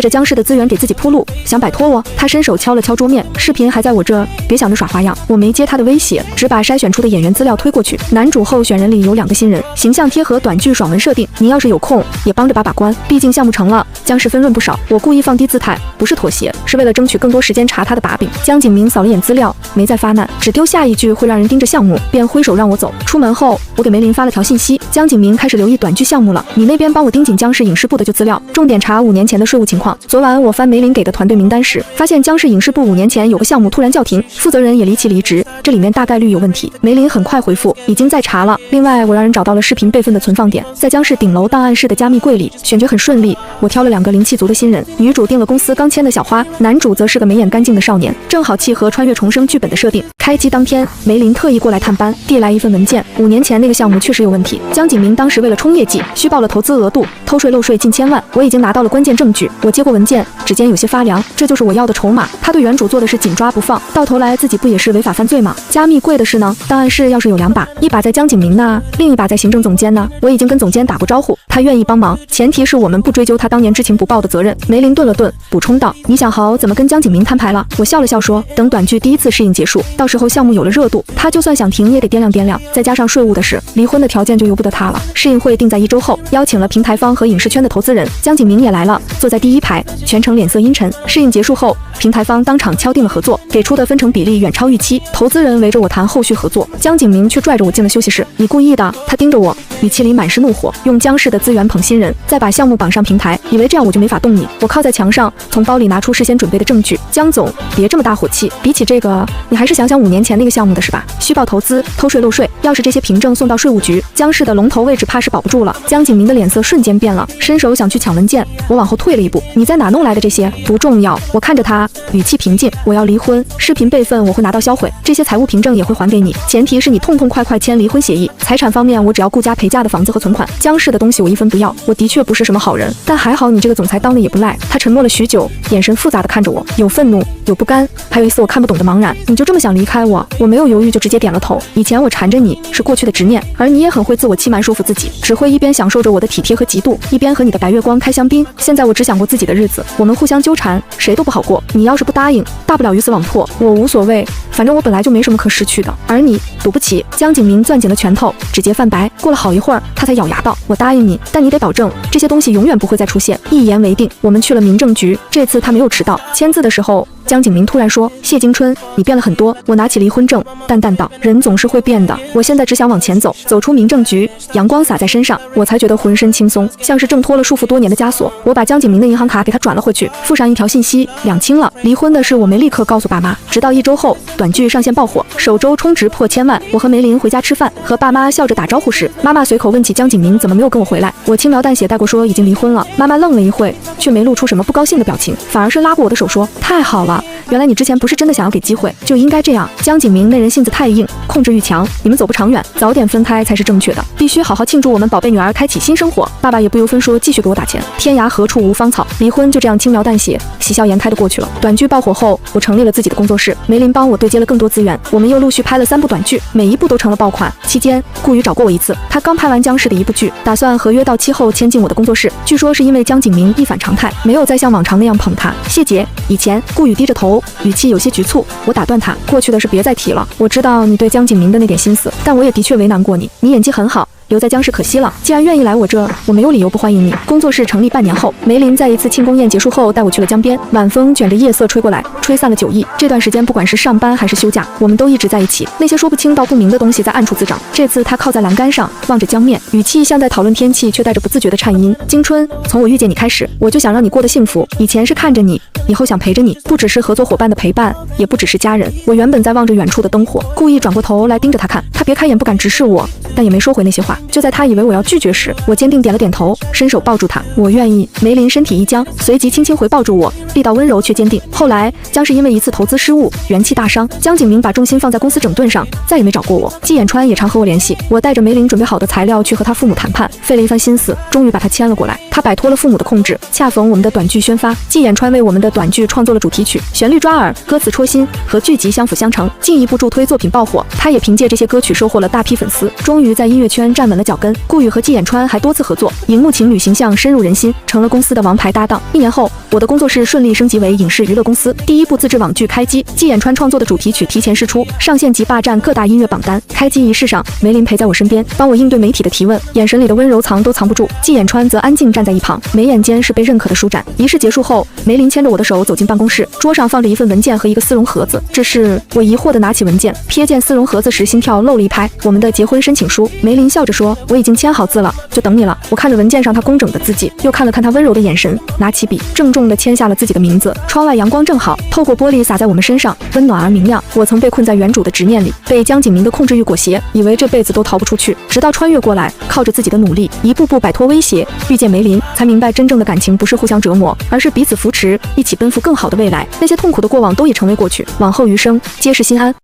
着江氏的资源给自己铺路，想摆脱我？他伸手敲了敲桌面，视频还在我这，别想着耍花样。我没接他的威胁，只把筛选出的演员资料推过去。男主候选人里有2个新人，形象贴合短剧爽文设定，你要是有空也帮着把关，毕竟项目成了，江氏分润不少。我故意放低姿态，不是妥协，是为了争取更多时间查他的把柄。江景明扫了眼资料，没再发难，只丢下一句会让人盯着项目，便挥手让我走。出门后，我给梅林发了条信息，江景明开始留意短剧项目了，你那边帮我盯紧江氏影视部的旧资料，重点查5年前的税务情况。昨晚我翻梅林给的团队名单时，发现江氏影视部5年前有个项目突然叫停，负责人也离奇离职，这里面大概率有问题。梅林很快回复，已经在查了。另外，我让人找到了视频备份的存放点，在江氏顶楼档案室的加密柜里。选角很顺利，我挑了2个灵气足的新人，女主定了公司刚签的小花，男主则是个眉眼干净的少年，正好契合穿越重生剧本的设定。开机当天，梅林特意过来探班，递来一份文件，5年前那个项目确实有问题，江景明当时为了冲业绩，虚报了投资额度，偷税漏税近千万，我已经拿到了关键证据。我接过文件，指尖有些发凉，这就是我要的筹码。他对原主做的是紧抓不放，到头来自己不也是违法犯罪吗？加密柜的事呢？档案室要是有2把，一把在江景明那，另一把在行政总监呢。我已经跟总监打过招呼，他愿意帮忙，前提是我们不追究他当年知情不报的责任。梅林顿了顿，补充道：“你想好怎么跟江景明摊牌了？”我笑了笑说：“等短剧第1次试映结束，到时候项目有了热度，他就算想停也得掂量掂量。再加上税务的事，离婚的条件就由不得他了。”试映会定在1周后，邀请了平台方和影视圈的投资人，江景明也来了，坐在第1排，全程脸色阴沉。试映结束后，平台方当场敲定了合作，给出的分成比例远超预期，投资人围着我谈后续合作，江景明却拽着我进了休息室。你故意的？他盯着我，语气里满是怒火，用江氏的资源捧新人，再把项目绑上平台，以为这样我就没法动你？我靠在墙上，从包里拿出事先准备的证据。江总，别这么大火气，比起这个，你还是想想5年前那个项目的是吧？虚报投资，偷税漏税，要是这些凭证送到税务局，江氏的龙头位置怕是保不住了。江景明的脸色瞬间变了，伸手想去抢文件，我往后退了一步。你在哪弄来的这些？不重要。我看着他，语气平静。我要离婚，视频备份我会拿到销毁，这些财务凭证也会还给你，前提是你痛痛快快签离婚协议。财产方面，我只要顾家陪嫁的房子和存款，江氏的东西我1分不要。我的确不是什么好人，但还好你这个总裁当的也不赖。他沉默了许久，眼神复杂的看着我，有愤怒，有不甘，还有一丝我看不懂的茫然。你就这么想离开我？我没有犹豫就直接点了头。以前我缠着你是过去的执念，而你也很会自我欺瞒说服自己，只会一边享受着我的体贴和嫉妒，一边和你的白月光开香槟。现在我只想过自己的日子，我们互相纠缠，谁都不好过。你要是不答应，大不了鱼死网破，我无所谓，反正我本来就没什么可失去的。而你赌不起。江景明攥紧了拳头，指节泛白。过了好一会儿，他才咬牙道：“我答应你，但你得保证这些东西永远不会再出现。”一言为定。我们去了民政局，这次他没有迟到。签字的时候，江景明突然说：“谢金春，你变了很多。”我拿起离婚证，淡淡道：“人总是会变的。我现在只想往前走。”走出民政局，阳光洒在身上，我才觉得浑身轻松，像是挣脱了束缚多年的枷锁。我把江景明的银行卡给他转了回去，附上一条信息：两清了。离婚的事我没立刻告诉爸妈，直到1周后，短剧上线爆火，首周充值破千万。我和梅林回家吃饭，和爸妈笑着打招呼时，妈妈随口问起江景明怎么没有跟我回来。我轻描淡写带过说已经离婚了。妈妈愣了一会，却没露出什么不高兴的表情，反而是拉过我的手说：“太好了，原来你之前不是真的想要给机会，就应该这样。”江景明那人性子太硬，控制欲强，你们走不长远，早点分开才是正确的。必须好好庆祝我们宝贝女儿开启新生活。爸爸也不由分说继续给我打钱。天涯何处无芳草，离婚就这样轻描淡写、喜笑颜开的过去了。短剧爆火后，我成立了自己的工作室，梅林帮我对接了更多资源，我们又陆续拍了3部短剧，每一部都成了爆款。期间，顾宇找过我一次，他刚拍完僵尸的1部剧，打算合约到期后迁进我的工作室。据说是因为江景明一反常态，没有再像往常那样捧他。谢姐，以前顾宇低着头，语气有些局促。我打断他，过去的事别再提了。我知道你对江景明的那点心思，但我也的确为难过你。你演技很好，留在僵尸可惜了。既然愿意来我这，我没有理由不欢迎你。工作室成立半年后，梅林在一次庆功宴结束后带我去了江边，晚风卷着夜色吹过来，吹散了酒意。这段时间不管是上班还是休假，我们都一直在一起。那些说不清道不明的东西在暗处滋长。这次他靠在栏杆上，望着江面，语气像在讨论天气，却带着不自觉的颤音。京春，从我遇见你开始，我就想让你过得幸福。以前是看着你，以后想陪着你，不只是合作伙伴的陪伴，也不只是家人。我原本在望着远处的灯火，故意转过头来盯着他看，他别开眼不敢直视我，但也没说回那些话。就在他以为我要拒绝时，我坚定点了点头，伸手抱住他。我愿意。梅林身体一僵，随即轻轻回抱住我，力道温柔却坚定。后来将是因为一次投资失误，元气大伤。江景明把重心放在公司整顿上，再也没找过我。季衍川也常和我联系，我带着梅林准备好的材料去和他父母谈判，费了一番心思，终于把他牵了过来。他摆脱了父母的控制，恰逢我们的短剧宣发，季衍川为我们的短剧创作了主题曲，旋律抓耳，歌词戳心，和剧集相辅相成，进一步助推作品爆火。他也凭借这些歌曲收获了大批粉丝，终于在音乐圈站稳了脚跟。顾宇和季衍川还多次合作，荧幕情侣形象深入人心，成了公司的王牌搭档。1年后，我的工作室顺利升级为影视娱乐公司，第1部自制网剧开机，季衍川创作的主题曲提前释出，上线即霸占各大音乐榜单。开机仪式上，梅林陪在我身边，帮我应对媒体的提问，眼神里的温柔藏都藏不住。季衍川则安静站在一旁，眉眼间是被认可的舒展。仪式结束后，梅林牵着我的手走进办公室，桌上放着一份文件和一个丝绒盒子。这是我疑惑地拿起文件，瞥见丝绒盒子时心跳漏了一拍。我们的结婚申请书。梅林笑着说：“我已经签好字了，就等你了。”我看着文件上他工整的字迹，又看了看他温柔的眼神，拿起笔，郑重地签下了自己的名字。窗外阳光正好，透过玻璃洒在我们身上，温暖而明亮。我曾被困在原主的执念里，被江景明的控制欲裹挟，以为这辈子都逃不出去，直到穿越过来，靠着自己的努力，一步步摆脱威胁，遇见梅林，才明白真正的感情不是互相折磨，而是彼此扶持，一起奔赴更好的未来。那些痛苦的过往都已成为过去，往后余生皆是心安。